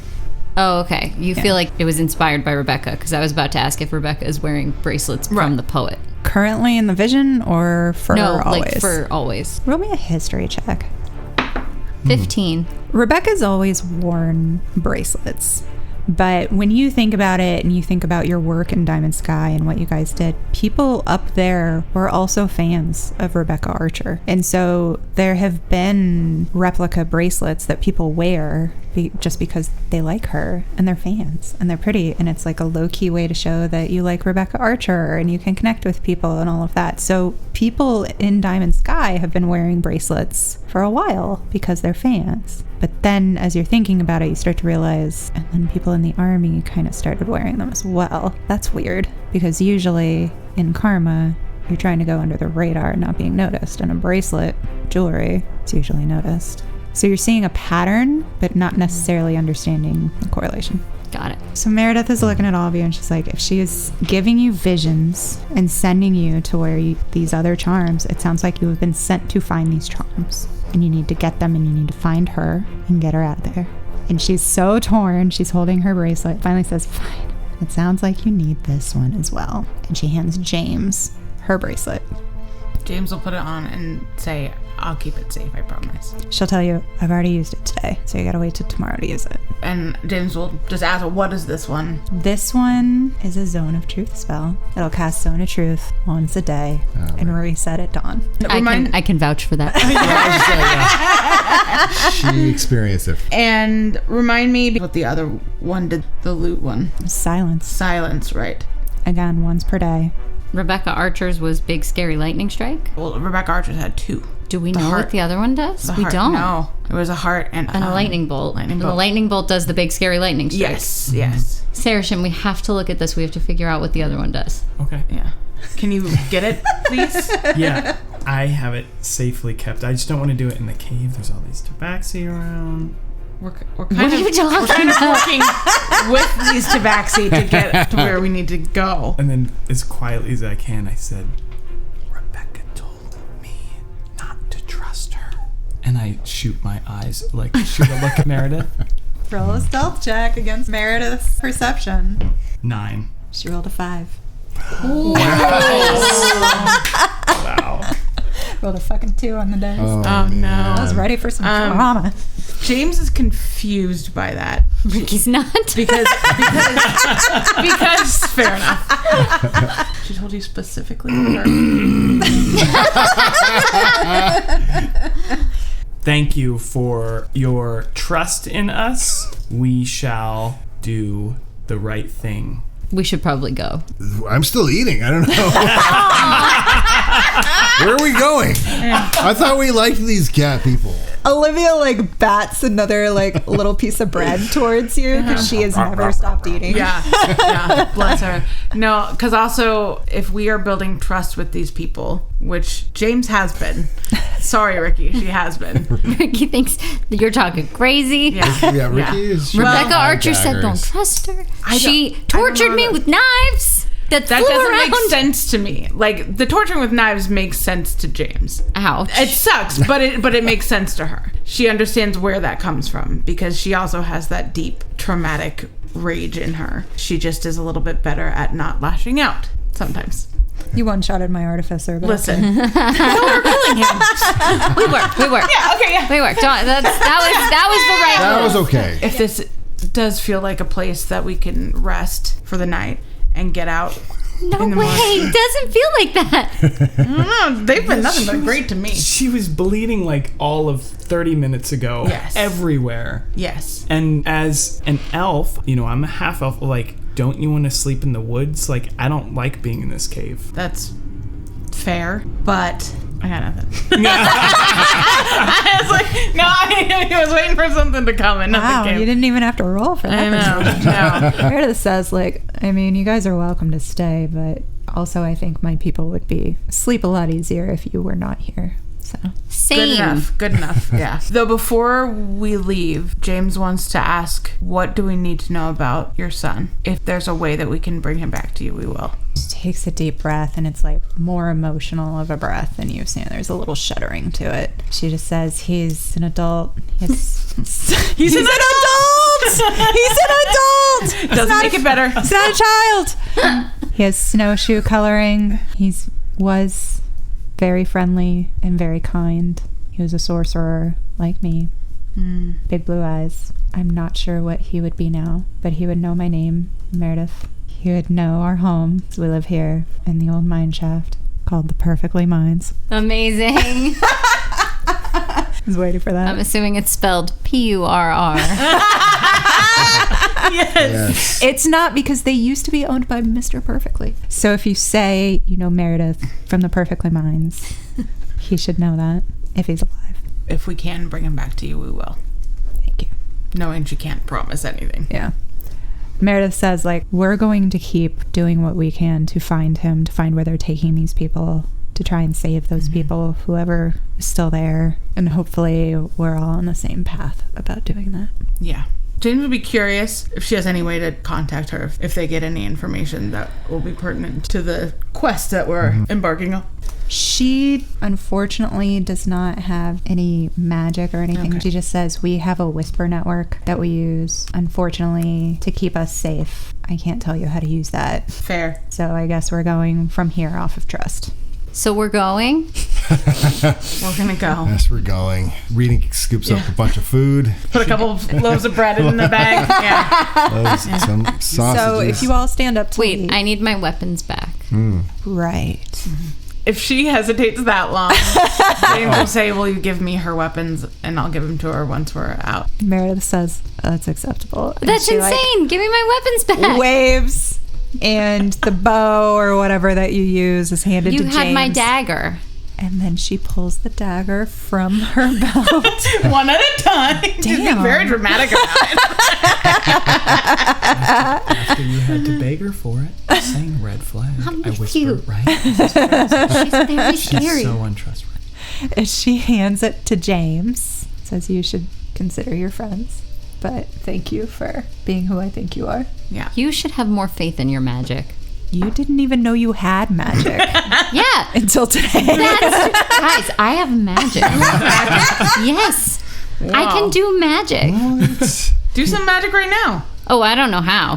Oh, okay. You feel like it was inspired by Rebecca, because I was about to ask if Rebecca is wearing bracelets from the poet. Currently in the vision or for No, always? like for always. Roll me a history check. 15. Rebecca's always worn bracelets. But when you think about it and you think about your work in Diamond Sky and what you guys did, people up there were also fans of Rebecca Archer. And so there have been replica bracelets that people wear just because they like her and they're fans and they're pretty. And it's like a low-key way to show that you like Rebecca Archer and you can connect with people and all of that. So people in Diamond Sky have been wearing bracelets for a while because they're fans. But then as you're thinking about it, you start to realize, and then people in the army kind of started wearing them as well. That's weird, because usually in Karma, you're trying to go under the radar, not being noticed. And a bracelet, jewelry, it's usually noticed. So you're seeing a pattern, but not necessarily understanding the correlation. Got it. So Meredith is looking at all of you and she's like, if she is giving you visions and sending you to where these other charms, it sounds like you have been sent to find these charms. And you need to get them and you need to find her and get her out of there. And she's so torn. She's holding her bracelet. Finally says, fine. It sounds like you need this one as well. And she hands James her bracelet. James will put it on and say, I'll keep it safe, I promise. She'll tell you, I've already used it today, so you gotta wait till tomorrow to use it. And James will just ask, what is this one? This one is a Zone of Truth spell. It'll cast Zone of Truth once a day and reset at dawn. I can vouch for that. She experienced it. And remind me what the other one did, the loot one. Silence. Silence, right. Again, once per day. Rebecca Archer's was Big Scary Lightning Strike. Well, Rebecca Archer's had 2. Do we know what the other one does? We Heart. don't. No, it was a heart and a lightning bolt. And the lightning bolt does the Big Scary Lightning Strike. Yes. Sarashin, we have to look at this. We have to figure out what the other one does. Okay. Yeah. Can you get it, please? Yeah, I have it safely kept. I just don't want to do it in the cave. There's all these tabaxi around. We're kind What are you talking kind of about? working with these tabaxi to get to where we need to go. And then, as quietly as I can, I said, Rebecca told me not to trust her. And I shoot my eyes, shoot a look at Meredith. Roll a stealth check against Meredith's perception. 9. She rolled a 5. Wow. Rolled a fucking 2 on the dice. Oh no. I was ready for some drama. James is confused by that. Ricky's not. Because fair enough. She told you specifically. Thank you for your trust in us. We shall do the right thing. We should probably go. I'm still eating. I don't know. Where are we going? I thought we liked these cat people. Olivia bats another little piece of bread towards you because she has never stopped eating. Yeah, bless her. No, because also if we are building trust with these people, which James has been. Sorry, Ricky, she has been. Ricky thinks that you're talking crazy. Yeah, Ricky is. Rebecca Archer said don't trust her. She tortured me with knives. That doesn't around. make sense to me. The torturing with knives makes sense to James. Ouch. It sucks, but it makes sense to her. She understands where that comes from because she also has that deep traumatic rage in her. She just is a little bit better at not lashing out sometimes. You one-shotted my artificer. But Listen, okay. no, we're killing him. We were. Yeah, okay, yeah. We worked. That was the right That move. was okay. If this does feel like a place that we can rest for the night and get out. No in the way. morning. It doesn't feel like that. I don't know. They've been nothing but great to me. She was bleeding all of 30 minutes ago. Yes. Everywhere. Yes. And as an elf, I'm a half elf, don't you want to sleep in the woods? I don't like being in this cave. That's fair, but I got nothing. I was I was waiting for something to come and nothing Wow, came. you didn't even have to roll for that. I know. No. Meredith says, you guys are welcome to stay, but also I think my people would sleep a lot easier if you were not here. So Same. Good enough. Yeah. Though before we leave, James wants to ask, what do we need to know about your son? If there's a way that we can bring him back to you, we will. she takes a deep breath, and it's more emotional of a breath than you've seen. There's a little shuddering to it. She just says, he's an adult. He's an adult! He's an adult! Doesn't make it better. He's not a child! He has snowshoe coloring. Was very friendly and very kind. He was a sorcerer like me. Big blue eyes. I'm not sure what he would be now, but he would know my name, Meredith. He would know our home. We live here in the old mine shaft called the Perfectly Mines. Amazing. I was waiting for that. I'm assuming it's spelled P-U-R-R. Yes. It's not, because they used to be owned by Mr. Perfectly. So if you say, Meredith from the Perfectly Mines, he should know that if he's alive. If we can bring him back to you, we will. Thank you. Knowing she can't promise anything. Yeah. Meredith says, we're going to keep doing what we can to find him, to find where they're taking these people, to try and save those people, whoever is still there. And hopefully we're all on the same path about doing that. Yeah. James would be curious if she has any way to contact her if they get any information that will be pertinent to the quest that we're embarking on. She unfortunately does not have any magic or anything. Okay. She just says we have a whisper network that we use, unfortunately, to keep us safe. I can't tell you how to use that. Fair. So I guess we're going from here off of trust. So we're going? We're gonna go. Yes, we're going. Reading scoops up a bunch of food. Put a couple of loaves of bread in the bag. Yeah. Some sausages. So if you all stand up to Wait, leave. I need my weapons back. Right. If she hesitates that long, James will say, will you give me her weapons and I'll give them to her once we're out. Meredith says, that's acceptable. And That's she, insane. Give me my weapons back. waves, and the bow or whatever that you use is handed You to James. had my dagger. And then she pulls the dagger from her belt. One at a time. She's being Damn. very dramatic about it. After you had to beg her for it, saying red flag. I'm I with whispered, you. right? She's very She's scary. so untrustworthy. As she hands it to James, says you should consider your friends. But thank you for being who I think you are. Yeah. You should have more faith in your magic. You didn't even know you had magic Yeah. until today. Guys, I have magic. Yes. I Wow. can do magic. What? Do some magic right now. Oh, I don't know how.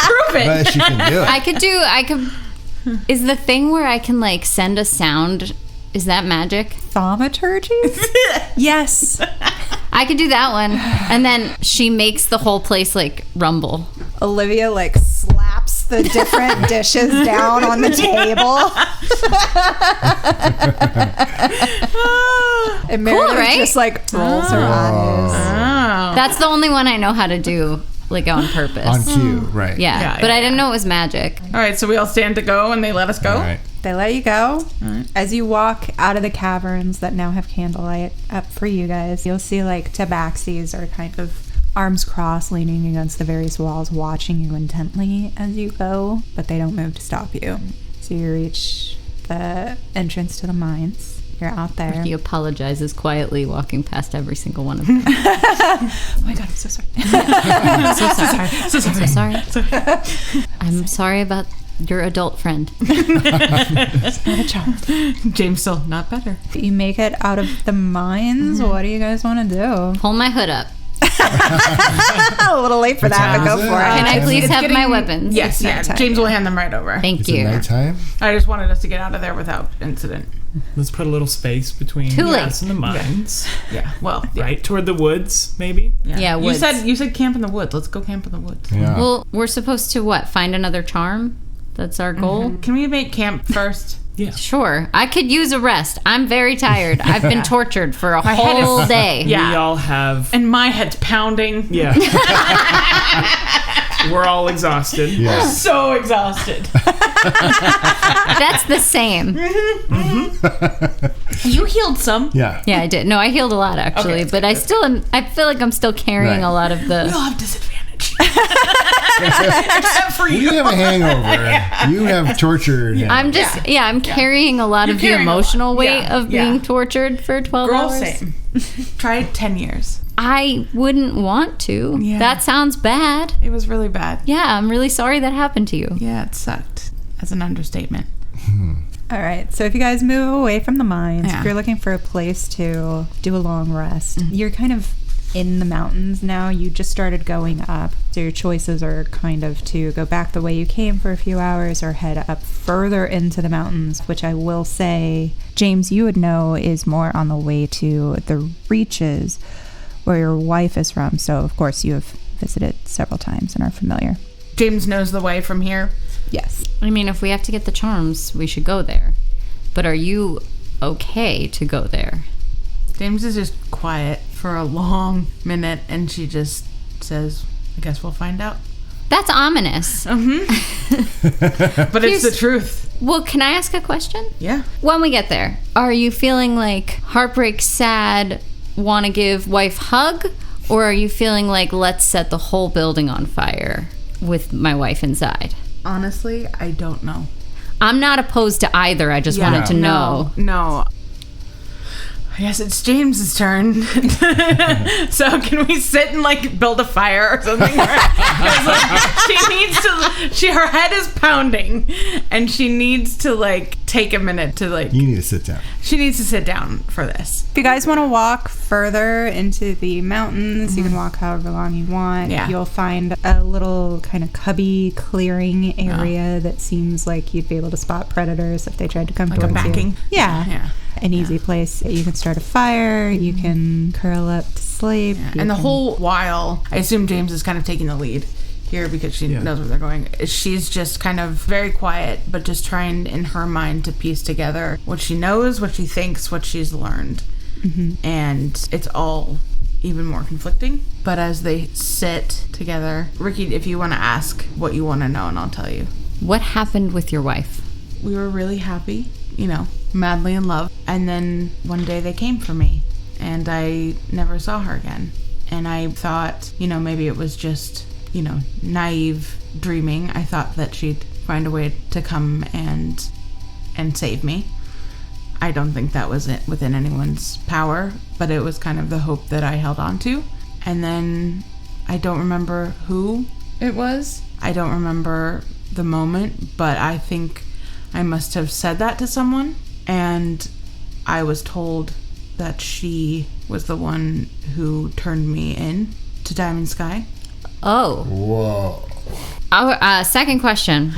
Prove it. But she can do it. I could is the thing where I can like send a sound, is that magic? Thaumaturgy? Yes. I could do that one. And then she makes the whole place like rumble. Olivia like slaps the different dishes down on the table. And Meredith right? just like rolls her eyes. Oh. That's the only one I know how to do like on purpose. On cue, right. Yeah, Yeah, but yeah. I didn't know it was magic. All right, so we all stand to go and they let us go? All right. They let you go. As you walk out of the caverns that now have candlelight up for you guys, you'll see like Tabaxis are kind of arms crossed, leaning against the various walls, watching you intently as you go, but they don't move to stop you. So you reach the entrance to the mines. You're out there. He apologizes quietly, walking past every single one of them. Oh my god, I'm so sorry. So sorry. So sorry. I'm sorry about your adult friend. Not a child. James still not better. You make it out of the mines. What do you guys want to do? Pull my hood up. A little late for that, but go for it. Can I please It's have getting- my weapons? Yes, yeah. nighttime, James will hand them right over. Thank Is it you. nighttime? I just wanted us to get out of there without incident. Let's put a little space between Too late. us and the mines. Yeah, well, yeah. Right toward the woods, maybe. Yeah, You woods. said camp in the woods. Let's go camp in the woods. Yeah. Well, we're supposed to what? Find another charm? That's our goal? Can we make camp first? Yeah. Sure. I could use a rest. I'm very tired. I've been tortured for a head is- whole day. Yeah. We all have. And my head's pounding. Yeah. We're all exhausted. Yeah. So exhausted. That's the same. You healed some. Yeah. Yeah, I did. No, I healed a lot actually, Okay, but I still am. I feel like I'm still carrying Right. a lot of We the. all have disadvantage. Except for We you. have a hangover. You have tortured him. I'm just I'm carrying a lot You're of the carrying a lot. emotional weight Yeah, of yeah. being tortured for 12 Girl, hours. same. Try 10 years. I wouldn't want to. Yeah. That sounds bad. It was really bad. Yeah, I'm really sorry that happened to you. Yeah, it sucked. That's an understatement. All right, so if you guys move away from the mines, Yeah. if you're looking for a place to do a long rest, you're kind of in the mountains now. You just started going up, so your choices are kind of to go back the way you came for a few hours or head up further into the mountains, which I will say, James, you would know is more on the way to the Reaches, where your wife is from. So, of course, you have visited several times and are familiar. James knows the way from here. Yes. I mean, if we have to get the charms, we should go there. But are you okay to go there? James is just quiet for a long minute, and she just says, I guess we'll find out. That's ominous. But it's the truth. Well, can I ask a question? Yeah. When we get there, are you feeling like heartbreak, sad, want to give wife hug? Or are you feeling like let's set the whole building on fire with my wife inside? Honestly, I don't know. I'm not opposed to either. I just wanted to know. No. I guess it's James's turn. So can we sit and like build a fire or something? Because like, she needs to. Her head is pounding, and she needs to like take a minute to like. You need to sit down. She needs to sit down for this. If you guys want to walk further into the mountains, you can walk however long you want. Yeah. You'll find a little kind of cubby clearing area that seems like you'd be able to spot predators if they tried to come Like a towards backing. you. Yeah. Yeah. An easy place. You can start a fire. You can curl up to sleep. you And the can- whole while, I assume James is kind of taking the lead here because she knows where they're going. She's just kind of very quiet, but just trying in her mind to piece together what she knows, what she thinks, what she's learned. And it's all even more conflicting. But as they sit together, Ricky, if you want to ask what you want to know, and I'll tell you. What happened with your wife? We were really happy, madly in love. And then one day they came for me, and I never saw her again. And I thought, maybe it was just, naive dreaming. I thought that she'd find a way to come and save me. I don't think that was within anyone's power, but it was kind of the hope that I held on to. And then I don't remember who it was. I don't remember the moment, but I think I must have said that to someone, and I was told that she was the one who turned me in to Diamond Sky. Oh. Whoa. Second question.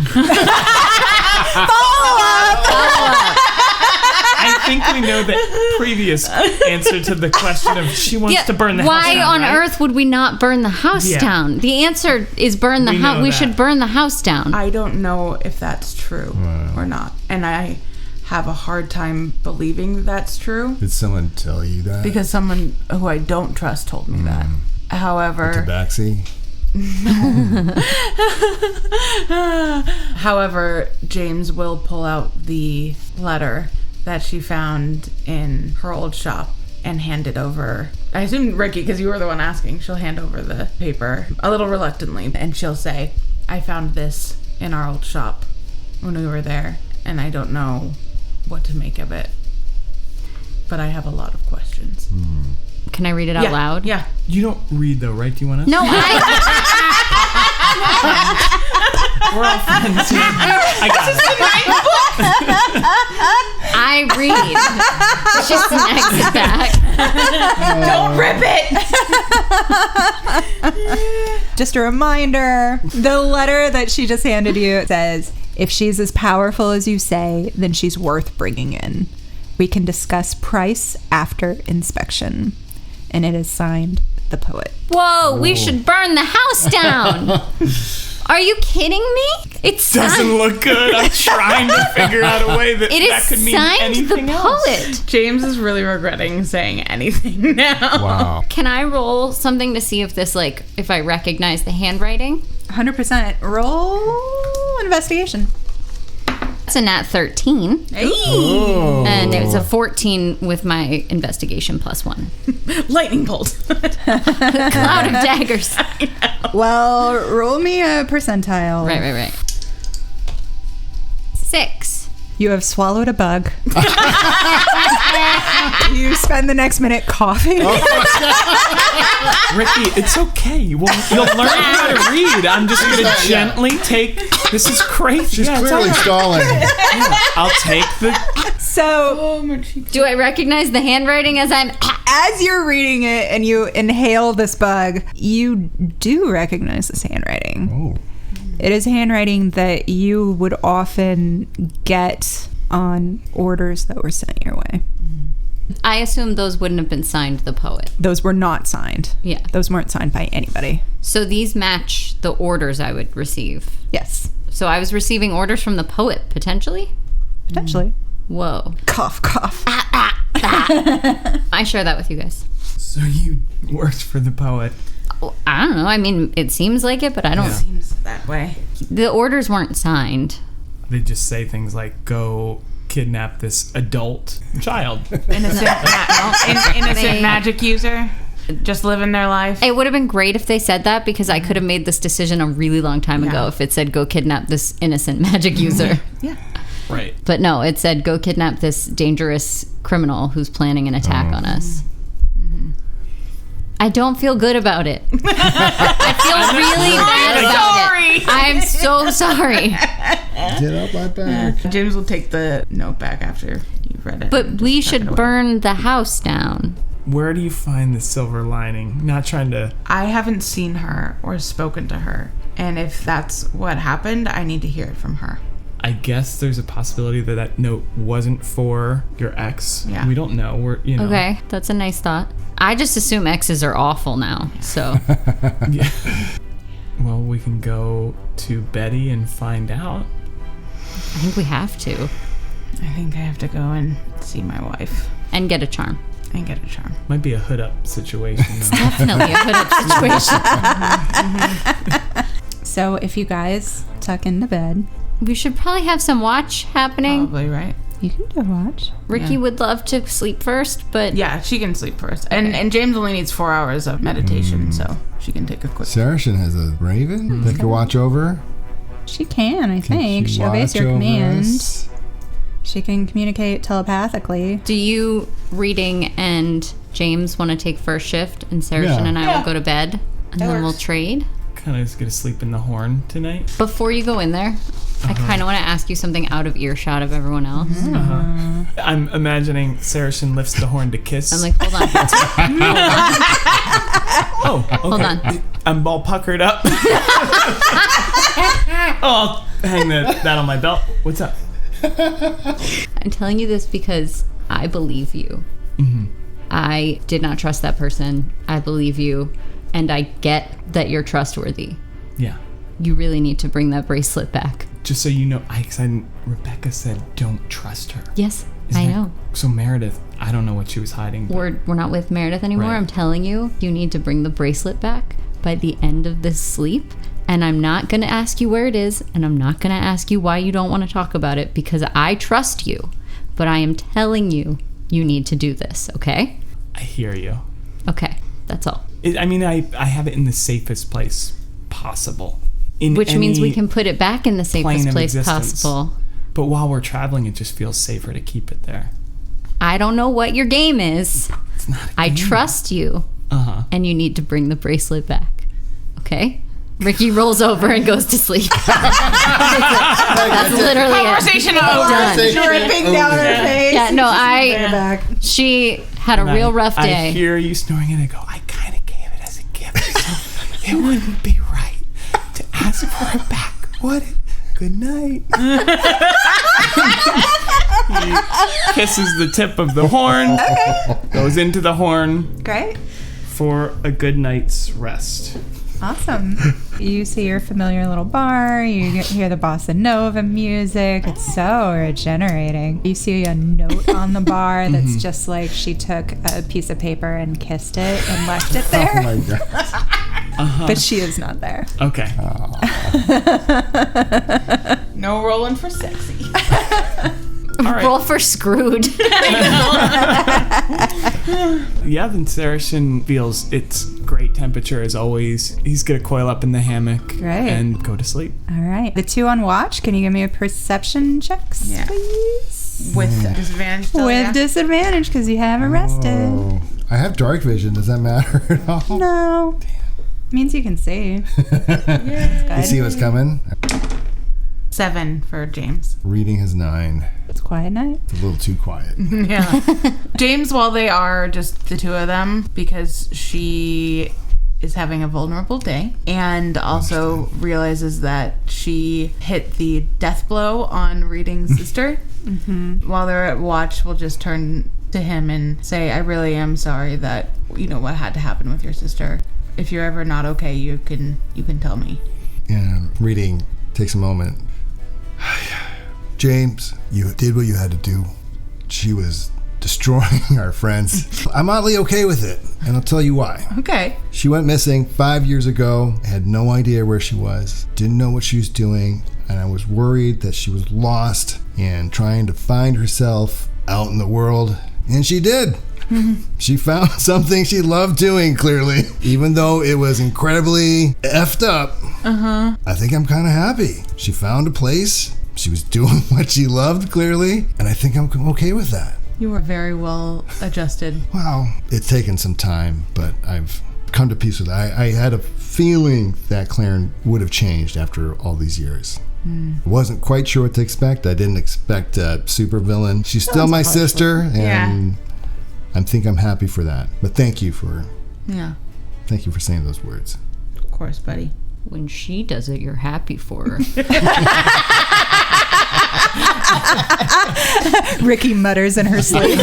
I think we know the previous answer to the question of she wants to burn the house Why down, on right? earth would we not burn the house Yeah. down? The answer is burn the We house. know We that. should burn the house down. I don't know if that's true or not, and I have a hard time believing that's true Did someone tell you that? because someone who I don't trust told me that. However, Tabaxi? However, James will pull out the letter that she found in her old shop and hand it over. I assume Ricky, because you were the one asking, she'll hand over the paper a little reluctantly, and she'll say, I found this in our old shop when we were there, and I don't know what to make of it, but I have a lot of questions. Can I read it out loud? Yeah. You don't read though, right? Do you want us? No, We're all friends here. I got it. I read. She snags it back. Don't rip it! Just a reminder, the letter that she just handed you says, if she's as powerful as you say, then she's worth bringing in. We can discuss price after inspection. And it is signed, the poet. Whoa, we should burn the house down. Are you kidding me? It's Doesn't signed. look good. I'm trying to figure out a way that It is that could mean signed anything the else. poet. James is really regretting saying anything now. Wow. Can I roll something to see if if I recognize the handwriting? 100%. Roll investigation. It's a nat 13. Oh. And it's a 14 with my investigation +1. Lightning bolt. Cloud of daggers. Well, roll me a percentile. Right. 6. You have swallowed a bug. You spend the next minute coughing. Ricky, it's okay. You'll learn how to read. I'm just going to gently take... This is crazy. She's clearly stalling. I'll take the... So, Do I recognize the handwriting as I'm... as you're reading it and you inhale this bug, you do recognize this handwriting. Oh. It is handwriting that you would often get on orders that were sent your way. I assume those wouldn't have been signed the poet. Those were not signed. Yeah. Those weren't signed by anybody. So these match the orders I would receive. Yes. So I was receiving orders from the poet, potentially? Potentially. Whoa. Cough, cough. I share that with you guys. So you worked for the poet. I don't know. I mean, it seems like it, but I don't... Seems that way. The orders weren't signed. They just say things like, go kidnap this adult child. Innocent magic user. Just living their life. It would have been great if they said that, because I could have made this decision a really long time ago if it said, go kidnap this innocent magic user. Yeah. Right. But no, it said go kidnap this dangerous criminal who's planning an attack on us. I don't feel good about it. I feel really bad about it. I'm so sorry. Get up my back. James will take the note back after you've read it. But we should burn the house down. Where do you find the silver lining? Not trying to... I haven't seen her or spoken to her. And if that's what happened, I need to hear it from her. I guess there's a possibility that that note wasn't for your ex. Yeah. We don't know. We're, you know. Okay, that's a nice thought. I just assume exes are awful now, so... Yeah. Well, we can go to Betty and find out. I think we have to. I think I have to go and see my wife And get a charm. and get a charm. Might be a hood up situation. Though. Definitely a hood-up situation. So if you guys tuck into bed, We should probably have some watch happening. Probably, right? you can do a watch. Ricky Yeah. would love to sleep first, but Yeah, she can sleep first. And James only needs 4 hours of meditation, so she can take a quick... Saracen has a raven that can watch over. She can, I think. She obeys watch your over command. us? She can communicate telepathically. do you, Reading, and James want to take first shift, and Saracen Yeah. and I Yeah. will go to bed, and That then we'll works. trade? Kind of just gonna sleep in the horn tonight. Before you go in there, I kind of want to ask you something out of earshot of everyone else. I'm imagining Saracen lifts the horn to kiss. I'm like, hold on. oh, okay. Hold on. I'm all puckered up. Oh, I'll hang that on my belt. What's up? I'm telling you this because I believe you. I did not trust that person. I believe you. And I get that you're trustworthy. Yeah. You really need to bring that bracelet back. Just so you know, Rebecca said don't trust her. Yes, Isn't I that- know. So Meredith, I don't know what she was hiding. but- We're not with Meredith anymore. Right. I'm telling you, you need to bring the bracelet back by the end of this sleep. And I'm not going to ask you where it is. And I'm not going to ask you why you don't want to talk about it because I trust you. But I am telling you, you need to do this, okay? I hear you. Okay, that's all. I have it in the safest place possible. Which means we can put it back in the safest plane of place existence. possible. But while we're traveling, it just feels safer to keep it there. I don't know what your game is. It's not. I trust you, Uh-huh. and you need to bring the bracelet back. Okay? Ricky rolls over and goes to sleep. That's literally it. Conversation over. Done. Dripping down her face. Yeah, no, Bring it back. she had a And real rough I day. hear you snoring and I go, I kind of gave it as a gift, so it wouldn't be right to ask for it back, would it? Good night. He kisses the tip of the horn, goes into the horn Great. for a good night's rest. Awesome. You see your familiar little bar. You hear the bossa nova music. It's so regenerating. You see a note on the bar that's just like she took a piece of paper and kissed it and left it Oh there. my god. But she is not there. Okay. No rolling for sexy. All right. Roll for screwed. Yeah, then Saracen feels it's great temperature as always. He's going to coil up in the hammock Right. and go to sleep. All right. The two on watch, can you give me a perception checks, Yeah. please? With disadvantage. still, With yeah? disadvantage because you haven't rested. Oh, I have dark vision. Does that matter at all? No. Means you can see. You see what's coming? 7 for James. Reading his 9. It's quiet night. It's a little too quiet. Yeah. James, while they are just the two of them, because she is having a vulnerable day and also realizes that she hit the death blow on Reading's sister. While they're at watch, we'll just turn to him and say, I really am sorry that, what had to happen with your sister. If you're ever not okay, you can tell me. And Reading takes a moment. James, you did what you had to do. She was destroying our friends. I'm oddly okay with it, and I'll tell you why. Okay. She went missing 5 years ago. I had no idea where she was. Didn't know what she was doing, and I was worried that she was lost and trying to find herself out in the world. And she did. She found something she loved doing, clearly. Even though it was incredibly effed up. I think I'm kind of happy. She found a place She was doing what she loved, clearly, and I think I'm okay with that. You were very well adjusted. Well, it's taken some time, but I've come to peace with it. I had a feeling that Claren would have changed after all these years. Wasn't quite sure what to expect. I didn't expect a supervillain. She's still my sister, and I think I'm happy for that. But thank you for saying those words. Of course, buddy. When she does it, you're happy for her. Ricky mutters in her sleep.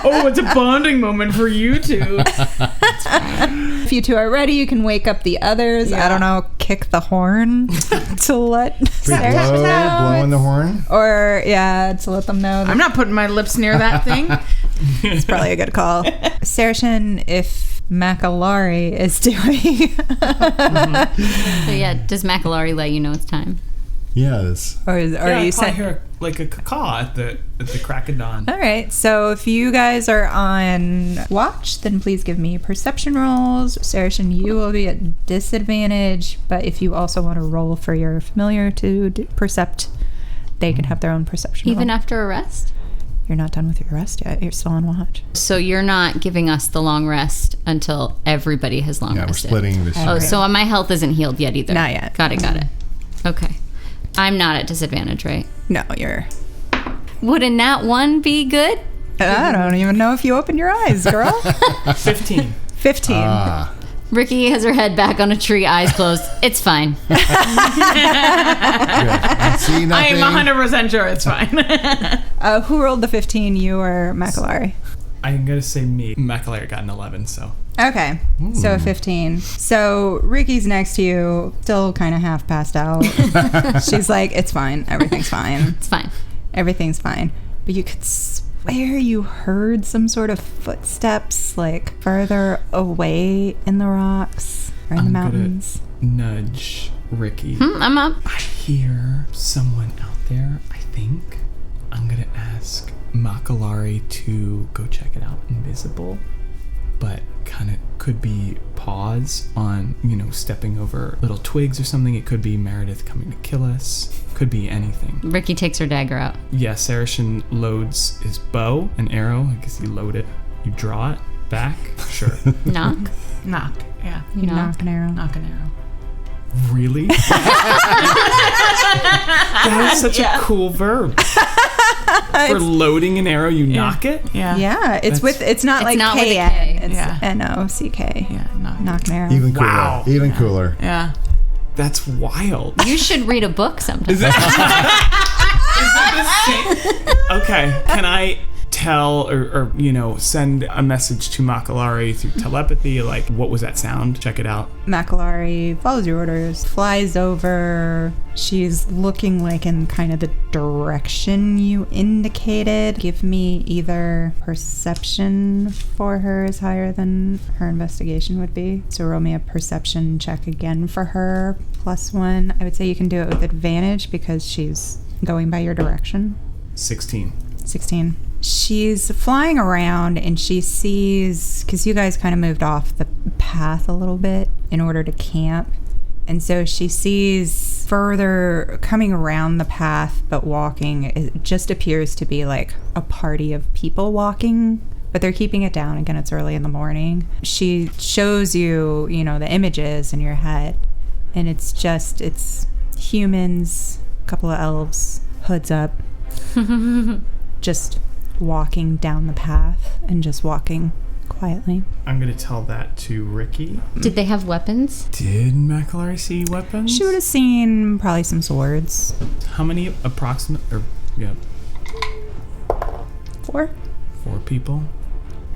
Oh, it's a bonding moment for you two. If you two are ready, you can wake up the others. I don't know, kick the horn to let Sarah know. Blowing the horn? Or, to let them know. I'm not putting my lips near that thing. It's probably a good call. Saracen, if Macalari is doing... So yeah, does Macalari let you know it's time? Yes. Or you said said... hear like a caw at the crack of dawn. All right, so if you guys are on watch, then please give me perception rolls. Saracen, you will be at disadvantage, but if you also want to roll for your familiar to percept, they can have their own perception Even roll. after a rest? You're not done with your rest yet. You're still on watch. So you're not giving us the long rest until everybody has long Yeah, rested. we're splitting this. Oh, so my health isn't healed yet either. Not yet. Got it. Okay. I'm not at disadvantage, right? No, you're... Would a nat 1 be good? I don't even know if you opened your eyes, girl. 15. 15. Ricky has her head back on a tree, eyes closed. It's fine. Good. I see I nothing. am 100% sure it's fine. Who rolled the 15, you or Macalari? I'm going to say me. McAleer got an 11, so. Okay, so 15. So Ricky's next to you, still kind of half passed out. She's like, it's fine. Everything's fine. It's fine. Everything's fine. But you could swear you heard some sort of footsteps, like, further away in the rocks or in the mountains. Nudge Ricky. I'm up. I hear someone out there, I think. I'm going to ask Makalari to go check it out, invisible. But kind of could be pause on, stepping over little twigs or something. It could be Meredith coming to kill us. Could be anything. Ricky takes her dagger out. Yeah, Saracen loads his bow and arrow. I guess you load it. You draw it back. Sure. Knock. Knock. Yeah. You knock an arrow. Knock an arrow. Really? That is such a cool verb. For loading an arrow, you knock it? Yeah. Yeah, it's not like not with a K-N. K. It's Yeah. N-O-C-K. Yeah. Knock an arrow. Even cooler. Wow. Even cooler. Yeah. That's wild. You should read a book sometime. Okay, can I tell or send a message to Makalari through telepathy, like, what was that sound? Check it out. Macalari follows your orders, flies over. She's looking like in kind of the direction you indicated. Give me either perception for her is higher than her investigation would be. So roll me a perception check again for her, +1. I would say you can do it with advantage because she's going by your direction. 16. 16. She's flying around and she sees, because you guys kind of moved off the path a little bit in order to camp. And so she sees further coming around the path, but walking. It just appears to be like a party of people walking, but they're keeping it down. Again, it's early in the morning. She shows you, the images in your head. And it's humans, a couple of elves, hoods up, just walking down the path and just walking quietly. I'm going to tell that to Ricky. Did they have weapons? Did Makalari see weapons? She would have seen probably some swords. How many approximate, 4? 4 people?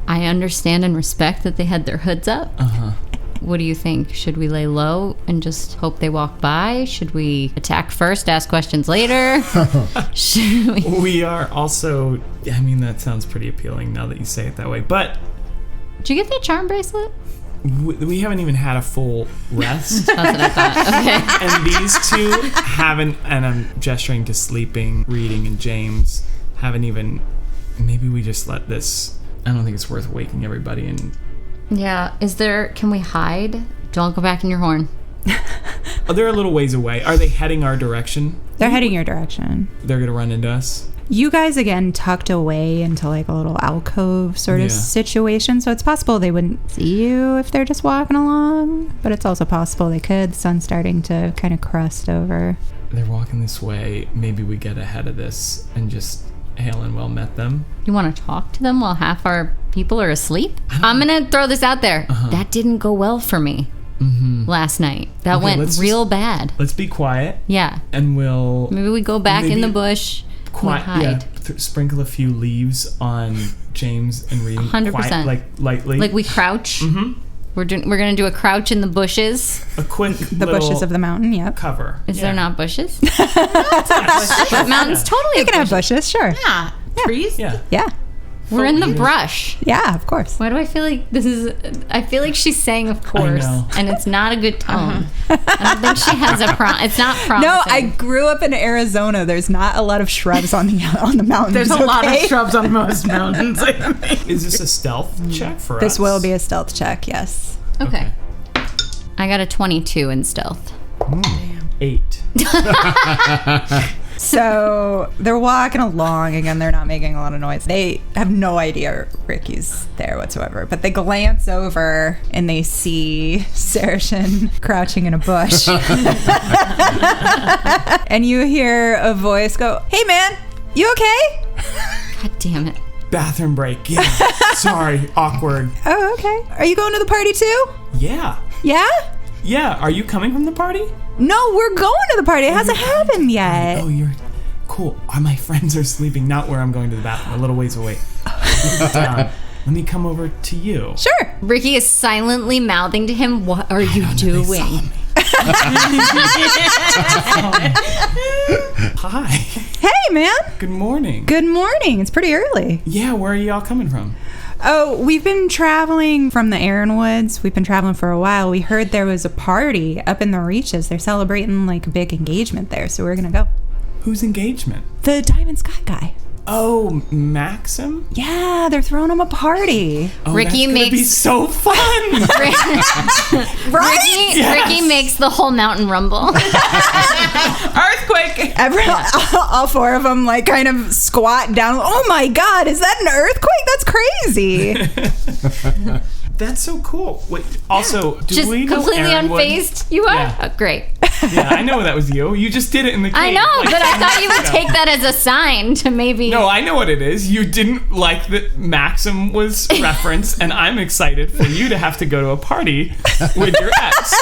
I understand and respect that they had their hoods up. Uh-huh. What do you think? Should we lay low and just hope they walk by? Should we attack first, ask questions later? Should we? We are also, that sounds pretty appealing now that you say it that way, but Did you get that charm bracelet? we haven't even had a full rest. That's what I thought. Okay. And these two haven't, and I'm gesturing to sleeping, reading, and James, haven't even, maybe we just let this, I don't think it's worth waking everybody and... Yeah. Can we hide? Don't go back in your horn. They're a little ways away. Are they heading our direction? They're heading your direction. They're gonna run into us. You guys, again, tucked away into like a little alcove sort of situation. So it's possible they wouldn't see you if they're just walking along. But it's also possible they could. The sun's starting to kind of crust over. They're walking this way. Maybe we get ahead of this and just hail and well met them. You want to talk to them while half our people are asleep? I'm going to throw this out there. That didn't go well for me last night. That went real bad. Let's be quiet. Yeah. And Maybe we go back in the bush. Quiet. Hide. Sprinkle a few leaves on James and reading 100%. quiet, like lightly. Like we crouch. Mm-hmm. We're gonna do a crouch in the bushes. A quick the bushes of the mountain. Yep. Cover. Is there not bushes? That mountain's totally. You can have bushes, sure. Yeah. Trees? Yeah. Yeah. We're in the brush. Yeah, of course. Why do I feel like this is... I feel like she's saying of course, and it's not a good tone. I don't think she has it's not promising. No, I grew up in Arizona. There's not a lot of shrubs on the mountains. There's a lot of shrubs on most mountains. Is this a stealth check for us? This will be a stealth check, yes. Okay. I got a 22 in stealth. 8. So they're walking along. Again, they're not making a lot of noise. They have no idea Ricky's there whatsoever. But they glance over and they see Saracen crouching in a bush. And you hear a voice go, "Hey man, you okay?" God damn it. Bathroom break. Yeah. Sorry. Awkward. Oh, okay. Are you going to the party too? Yeah. Yeah? Yeah. Are you coming from the party? No, we're going to the party. It hasn't happened yet. Oh, you're cool. My friends are sleeping, not where I'm going to the bathroom, a little ways away. Let me come over to you. Sure. Ricky is silently mouthing to him, "What are you doing?" Hi. Hey, man. Good morning. Good morning. It's pretty early. Yeah, where are y'all coming from? Oh, we've been traveling from the Aaron Woods. We've been traveling for a while. We heard there was a party up in the Reaches. They're celebrating like a big engagement there, so we're gonna go. Whose engagement? The Diamond Sky guy. Oh, Maxim? Yeah, they're throwing him a party. Oh, Ricky that's gonna be so fun. Right? Ricky makes the whole mountain rumble. Earthquake! All four of them like kind of squat down. Oh my God, is that an earthquake? That's crazy. That's so cool. Wait, also, do Just we know completely Aaron Wood? unfazed? You are? Yeah. Oh, great. Yeah, I know that was you. You just did it in the cave. I know, like but I 10 thought you would minutes ago. take that as a sign to maybe... No, I know what it is. You didn't like that Maxim was referenced, and I'm excited for you to have to go to a party with your ex.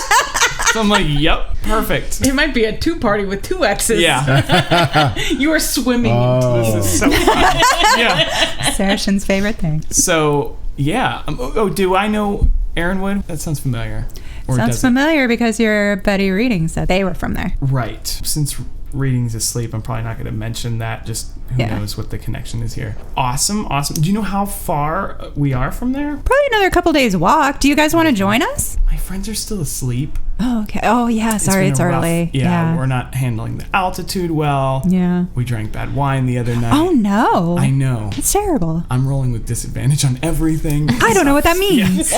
So I'm like, yep, perfect. It might be a 2-party with 2 X's. Yeah. You are swimming. This is so fun. Yeah. Saracen's favorite thing. So, yeah. Do I know Aaron Wood? That sounds familiar. Or Sounds does it? familiar because your buddy Reading said they were from there. Right. Since Reading's asleep, I'm probably not going to mention that. Just who knows what the connection is here. Awesome. Do you know how far we are from there? Probably another couple days walk. Do you guys want to join us? My friends are still asleep. Oh, okay. Oh, yeah. Sorry, it's been a rough- early. Yeah, we're not handling the altitude well. Yeah. We drank bad wine the other night. Oh, no. I know. It's terrible. I'm rolling with disadvantage on everything. I don't know what that means.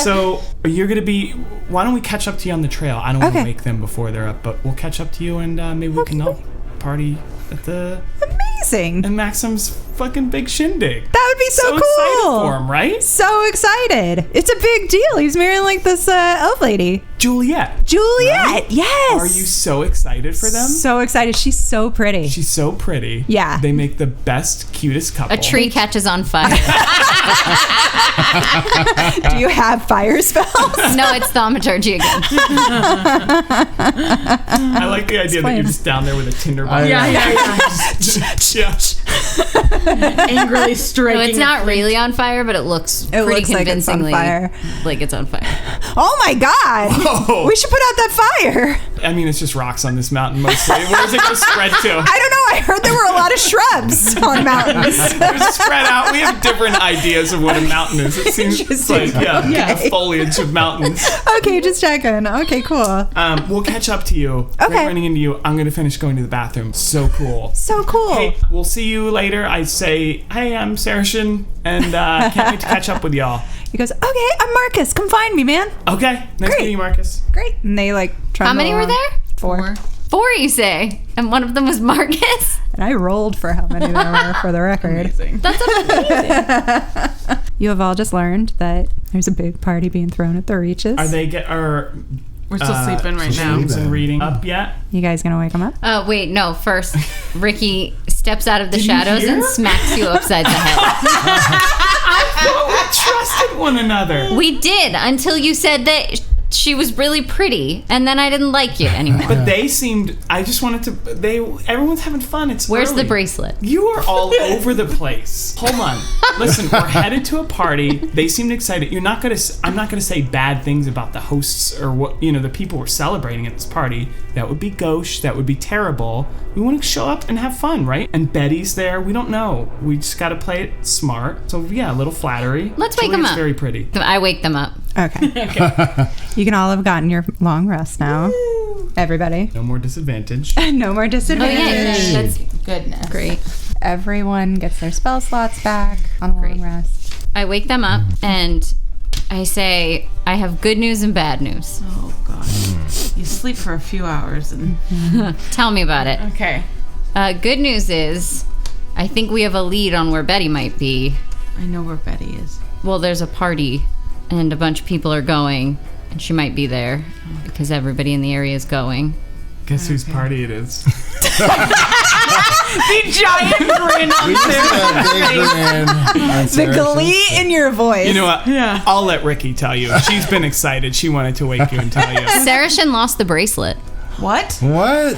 So you're going to be... Why don't we catch up to you on the trail? I don't want to Okay. wake them before they're up, but we'll catch up to you and maybe we can all party at the... Amazing. And Maxim's fucking big shindig. That would be so cool. excited for him, right? So excited. It's a big deal. He's marrying like this elf lady. Juliet. Juliet. Right? Yes. Are you so excited for them? So excited. She's so pretty. She's so pretty. Yeah. They make the best, cutest couple. A tree catches on fire. Do you have fire spells? No, it's thaumaturgy again. I like the idea that you're just down there with a tinderbox. Yeah. Angrily striking. No, it's not really on fire, but it looks pretty looks like it's on convincingly fire. like it's on fire. Oh my God. Whoa. We should put out that fire. I mean, it's just rocks on this mountain mostly. Where is it going to spread to? I don't know. I heard there were a lot of shrubs on mountains. They're spread out. We have different ideas of what a mountain is. It seems like, the foliage of mountains. Okay, just checking. Okay, cool. We'll catch up to you. Okay. Great running into you. I'm going to finish going to the bathroom. So cool. So cool. Hey, we'll see you later. I say, hey, I'm Saracen, and can't wait to catch up with y'all. He goes, okay, I'm Marcus. Come find me, man. Okay. Nice meeting you, Marcus. Great. And they like How many were there? 4. 4, you say? And one of them was Marcus? And I rolled for how many there were for the record. Amazing. That's amazing. You have all just learned that there's a big party being thrown at the Reaches. Are they We're still sleeping right now. James and reading up yet? You guys gonna wake them up? Wait, no. First, Ricky steps out of the Did you shadows hear? and smacks you upside the head. I thought we trusted one another. We did, until you said that she was really pretty, and then I didn't like you anymore. But they seemed. I just wanted to. Everyone's having fun. It's Where's early. the bracelet? You are all over the place. Hold on. Listen, we're headed to a party. They seemed excited. I'm not gonna say bad things about the hosts or what the people we're celebrating at this party. That would be gauche. That would be terrible. We want to show up and have fun, right? And Betty's there. We don't know. We just got to play it smart. So yeah, a little flattery. Let's wake them Juliet's up. very pretty. I wake them up. Okay. You can all have gotten your long rest now. Everybody. No more disadvantage. No more Oh, disadvantage. yeah. That's Goodness. great. Everyone gets their spell slots back on a long rest. I wake them up, and I say, I have good news and bad news. Oh, God. You sleep for a few hours and... Tell me about it. Okay. Good news is, I think we have a lead on where Betty might be. I know where Betty is. Well, there's a party, and a bunch of people are going, and she might be there because everybody in the area is going. Guess whose party it is? The giant grin on The glee in your voice. You know what? Yeah. I'll let Ricky tell you. She's been excited. She wanted to wake you and tell you. Saracen lost the bracelet. What? What?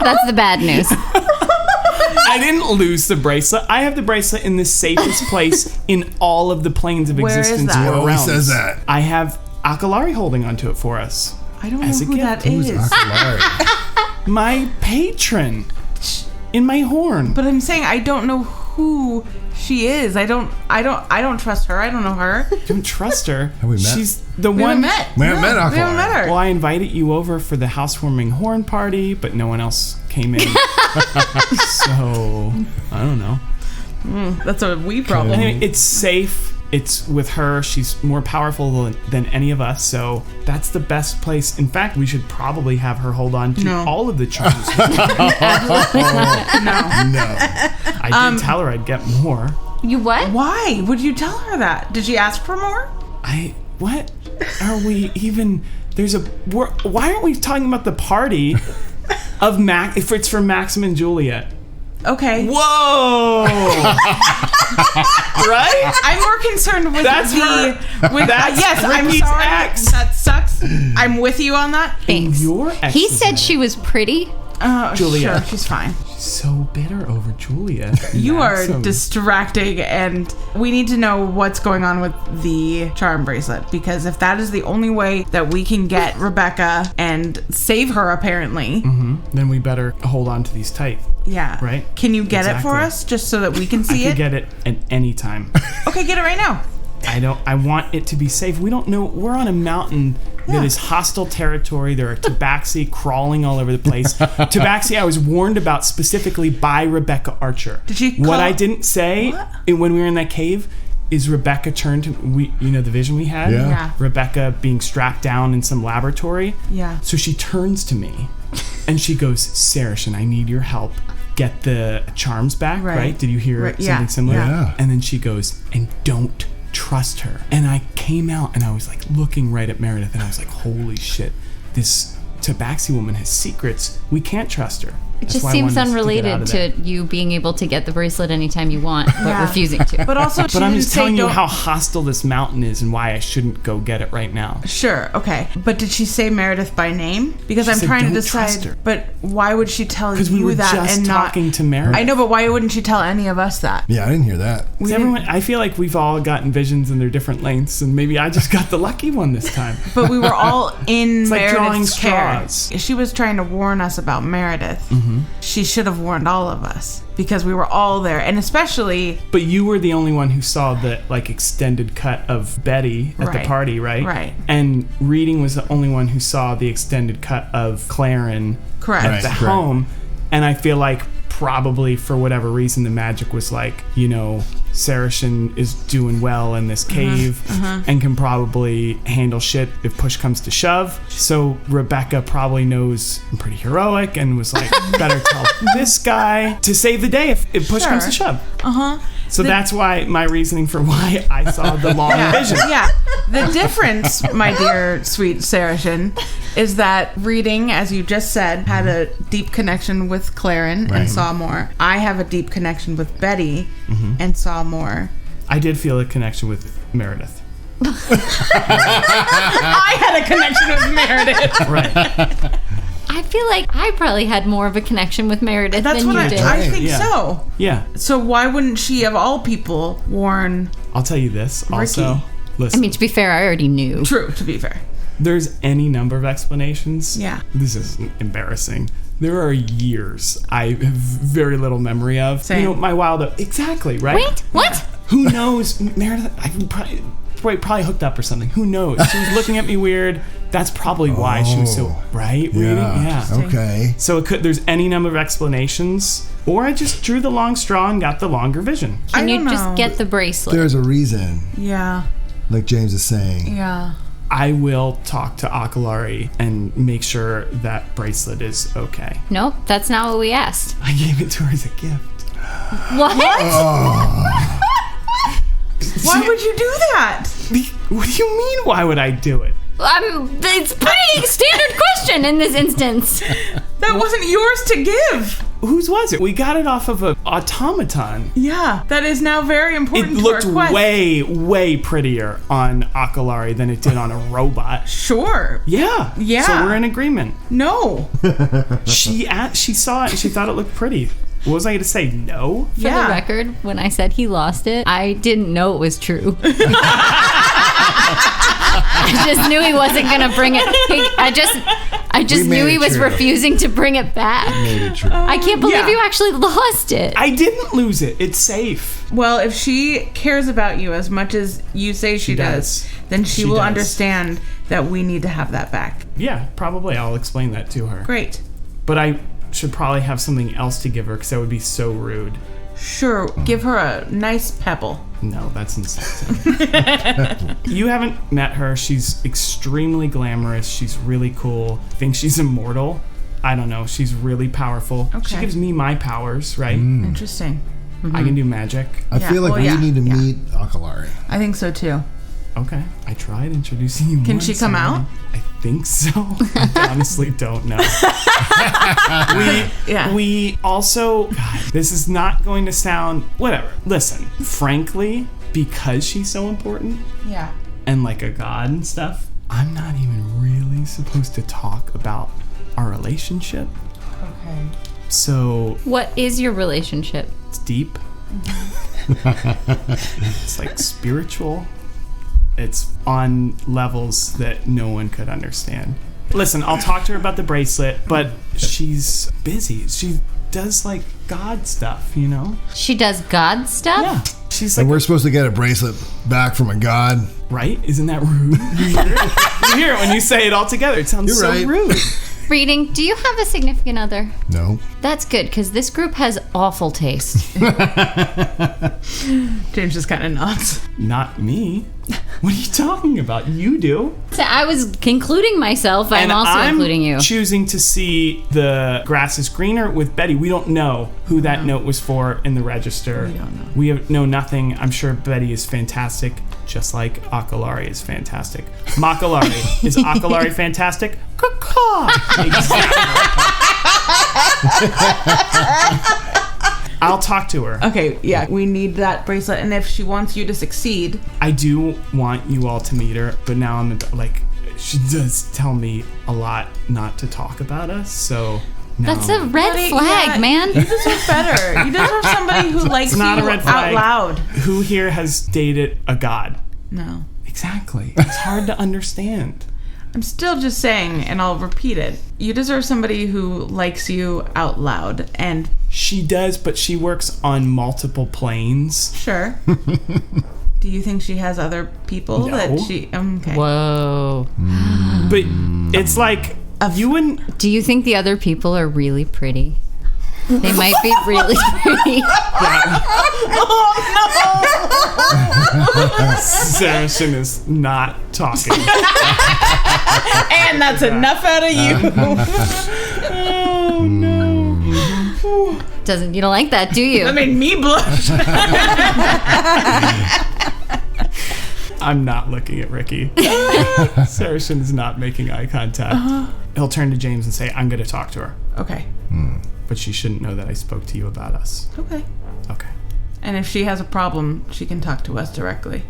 That's the bad news. I didn't lose the bracelet. I have the bracelet in the safest place in all of the planes of Where is existence. that? or Who always realms. says that? I have Akalari holding onto it for us. I don't know As a who gift. that Who's is. Akalari? My patron in my horn. But I'm saying I don't know who she is. I don't trust her. I don't know her. Don't trust her. Have we met? She's the We one. haven't met. We haven't met We haven't Akalari. met her. Well, I invited you over for the housewarming horn party, but no one else came in. So I don't know. That's a we problem. Anyway, it's safe. It's with her. She's more powerful than any of us, so that's the best place. In fact, we should probably have her hold on to No. all of the charms. No. No. I did tell her I'd get more. You what? Why would you tell her that? Did she ask for more? What are we even? Why aren't we talking about the party of Max? If it's for Maxim and Juliet. Okay. Whoa! Right? I'm more concerned with That's her. yes, I'm Ricky's sorry. ex. That sucks. I'm with you on that. Thanks. Your ex He is said in she was pretty. Juliet. Sure, she's fine. it. So bitter over Juliet. You are Maxim. distracting, and we need to know what's going on with the charm bracelet, because if that is the only way that we can get Rebecca and save her, apparently, Then we better hold on to these tight. yeah. Right. Can you get it for Exactly. us, just so that we can I see could it? get it at any time. Okay, get it right now. I want it to be safe. We don't know. We're on a mountain that Yeah. is hostile territory. There are Tabaxi crawling all over the place. Tabaxi I was warned about specifically by Rebecca Archer. Did she What call- I didn't say when we were in that cave is Rebecca turned to the vision we had? Yeah. Yeah. Rebecca being strapped down in some laboratory. Yeah. So she turns to me and she goes, Saracen, I need your help. Get the charms back, Right. right? Did you hear Right, something yeah, similar? yeah. And then she goes, and don't trust her. And I came out and I was like looking right at Meredith and I was like, holy shit, this Tabaxi woman has secrets. We can't trust her. It That's just why I seems wanted us to get out unrelated of there. to you being able to get the bracelet anytime you want, but Yeah. refusing to. But also, she But I'm didn't just say telling you don't- how hostile this mountain is and why I shouldn't go get it right now. Sure, okay. But did she say Meredith by name? Because She I'm said, trying to "Don't trust decide. her." But why would she tell Because you we were that just and not? talking to Meredith. I know, but why wouldn't she tell any of us that? Yeah, I didn't hear that. We Everyone, I feel like we've all gotten visions in their different lengths, and maybe I just got the lucky one this time. But we were all in It's like drawing Meredith's care. straws. She was trying to warn us about Meredith. Mm-hmm. She should have warned all of us because we were all there, and especially But you were the only one who saw the extended cut of Betty at Right. the party, right? Right. And Reading was the only one who saw the extended cut of Claren correct. at the Right. home. And I feel like probably, for whatever reason, the magic was like, Saracen is doing well in this cave and can probably handle shit if push comes to shove. So Rebecca probably knows I'm pretty heroic and was like, better tell this guy to save the day if push comes to shove. So that's why my reasoning for why I saw the long vision. Yeah. The difference, my dear sweet Saracen, is that Reading, as you just said, had a deep connection with Claren and saw more. I have a deep connection with Betty and saw more. I did feel a connection with Meredith. I had a connection with Meredith. Right. I feel like I probably had more of a connection with Meredith That's than what you did. I think Yeah. so. Yeah. So why wouldn't she, of all people, warn... I'll tell you this also. Ricky. Listen, I mean, to be fair, I already knew. True, to be fair. there's any number of explanations. Yeah. This is embarrassing. There are years I have very little memory of. Same. My wild... Exactly, right? Wait, what? Who knows? Meredith, I probably hooked up or something. Who knows? She was looking at me weird. That's probably why she was so... Right? Reading? Yeah. Okay. So there's any number of explanations. Or I just drew the long straw and got the longer vision. Can you don't know. just get the bracelet? There's a reason, Yeah. like James is saying. Yeah. I will talk to Akalari and make sure that bracelet is okay. Nope, that's not what we asked. I gave it to her as a gift. What? Why would you do that? What do you mean, why would I do it? It's a pretty standard question in this instance. That wasn't yours to give. Whose was it? We got it off of an automaton. Yeah. That is now very It important to looked our quest. way, way prettier on Akalari than it did on a robot. Sure. Yeah. Yeah. So we're in agreement. No. She saw it and she thought it looked pretty. What was I going to say? No? For the record, when I said he lost it, I didn't know it was true. I just knew he wasn't going to bring it. I just We made knew he it was true. refusing to bring it back. Made it true. I can't believe Yeah. you actually lost it. I didn't lose it. It's safe. Well, if she cares about you as much as you say she does, then she will does. understand that we need to have that back. Yeah, probably. I'll explain that to her. Great. But I should probably have something else to give her because that would be so rude. Sure. Give her a nice pebble. No, that's insulting. You haven't met her. She's extremely glamorous. She's really cool. Thinks she's immortal. I don't know. She's really powerful. She Okay. gives me my powers, right? Interesting. I can do magic. I feel like we need to meet Akalari. I think so too. Okay. I tried introducing you Can once she come already. out? I think so. I honestly don't know. We also... God, this is not going to sound... Whatever. Listen. Frankly, because she's so important Yeah. and like a god and stuff, I'm not even really supposed to talk about our relationship. Okay. So What is your relationship? it's deep. It's like spiritual. It's on levels that no one could understand. Listen, I'll talk to her about the bracelet, but she's busy. She does like God stuff, you know? She does God stuff? Yeah. She's And like, we're supposed to get a bracelet back from a god. right? Isn't that rude? You hear it? You hear it when you say it all together. It sounds You're so right. rude. Reading, do you have a significant other? No. That's good, because this group has awful taste. James just kind of nods. Not me. What are you talking about? You do. So I was concluding myself. I'm also including you. Choosing to see the grass is greener with Betty. We don't know who that note was for in the register. We don't know. We know nothing. I'm sure Betty is fantastic, just like Akalari is fantastic. Makalari. Is Akalari fantastic? Caw-caw. Exactly. I'll talk to her. Okay, yeah, we need that bracelet, and if she wants you to succeed, I do want you all to meet her, but now I'm like, she does tell me a lot not to talk about us, so now That's a red Buddy, flag, yeah, man. you deserve better. You deserve somebody who likes It's not you a red out flag. loud. Who here has dated a god? No. Exactly. It's hard to understand. I'm still just saying, and I'll repeat it. You deserve somebody who likes you out loud, and She does, but she works on multiple planes. sure. Do you think she has other people No. that she... Okay. Whoa. But it's like, you wouldn't... Do you think the other people are really pretty? They might be really pretty. Saracen is not talking. And that's enough out of you. Oh no. You don't like that, do you? That made me blush. I'm not looking at Ricky. Saracen is not making eye contact. He'll turn to James and say, I'm going to talk to her. Okay. But she shouldn't know that I spoke to you about us. Okay. Okay. And if she has a problem, she can talk to us directly.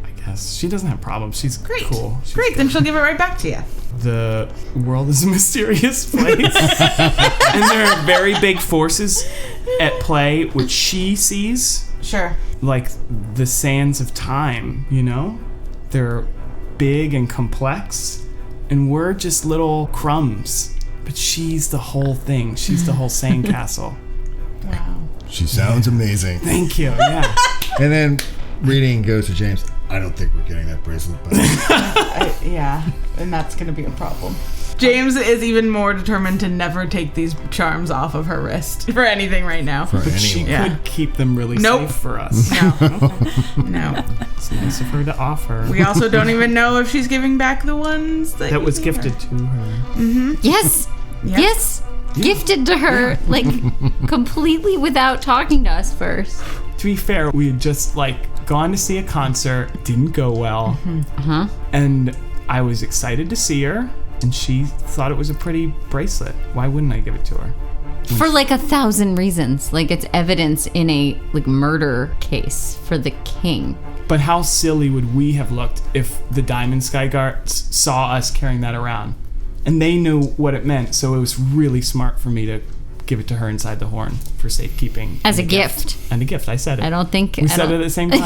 I guess. She doesn't have problems. She's Great. cool. She's Great, then she'll give it right back to you. The world is a mysterious place. And there are very big forces at play, which she sees. Sure. Like the sands of time, you know? They're big and complex, and we're just little crumbs. But she's the whole thing. She's the whole sandcastle. Wow. She sounds amazing. Thank you, yeah. And then reading goes to James. I don't think we're getting that bracelet back. Yeah, and that's going to be a problem. James is even more determined to never take these charms off of her wrist for anything right now. For But she anyone. could keep them really Nope. safe for us. No. No. It's nice of her to offer. We also don't even know if she's giving back the ones that That was you gave her. gifted to her. Yes. Yep. Yes. Gifted to her, like, completely without talking to us first. To be fair, we had just gone to see a concert, didn't go well, and I was excited to see her, and she thought it was a pretty bracelet. Why wouldn't I give it to her? For 1,000 reasons. Like, it's evidence in a murder case for the king. But how silly would we have looked if the Diamond Sky Guards saw us carrying that around? And they knew what it meant, so it was really smart for me to give it to her inside the horn for safekeeping. As and a gift. And a gift, I said it. I don't think... We said it at the same time.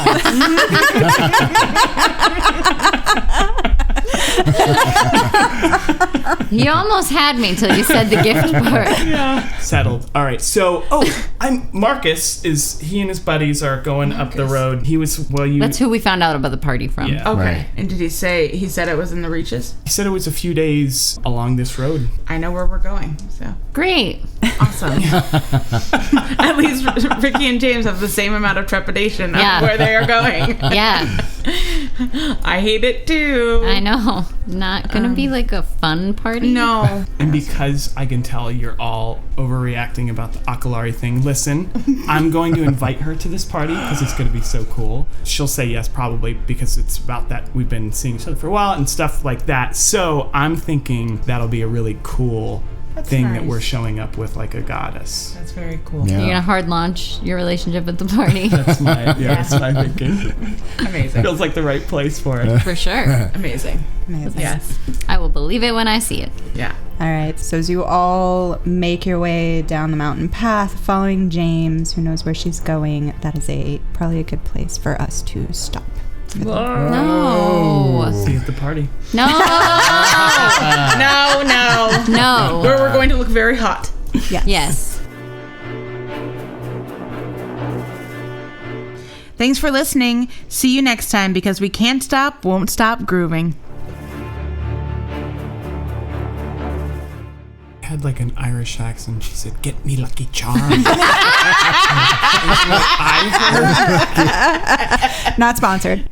You almost had me till you said the gift part. Yeah. Settled. All right. So, Marcus he and his buddies are going up the road. He was, That's who we found out about the party from. Yeah. Okay. Right. And did he said it was in the Reaches? He said it was a few days along this road. I know where we're going, so. Great. Awesome. At least Ricky and James have the same amount of trepidation of Yeah. where they are going. Yeah. I hate it too. I know. Not gonna be a fun party. No. And because I can tell you're all overreacting about the Akalari thing, listen, I'm going to invite her to this party because it's going to be so cool. She'll say yes, probably, because it's about that we've been seeing each other for a while and stuff like that. So I'm thinking that'll be a really cool thing that nice. we're showing up with a goddess. That's very cool. You're gonna hard launch your relationship at the party. That's my thinking. Amazing. Feels like the right place for it. For sure. Amazing. Amazing. Yes. I will believe it when I see it. Yeah. All right, so as you all make your way down the mountain path, following James, who knows where she's going, that is probably a good place for us to stop. No. See you at the party. No. No. No. Where we're going to look very hot. Yes. Thanks for listening. See you next time because we can't stop, won't stop grooving. Had an Irish accent. She said, "Get me Lucky Charms." Not sponsored.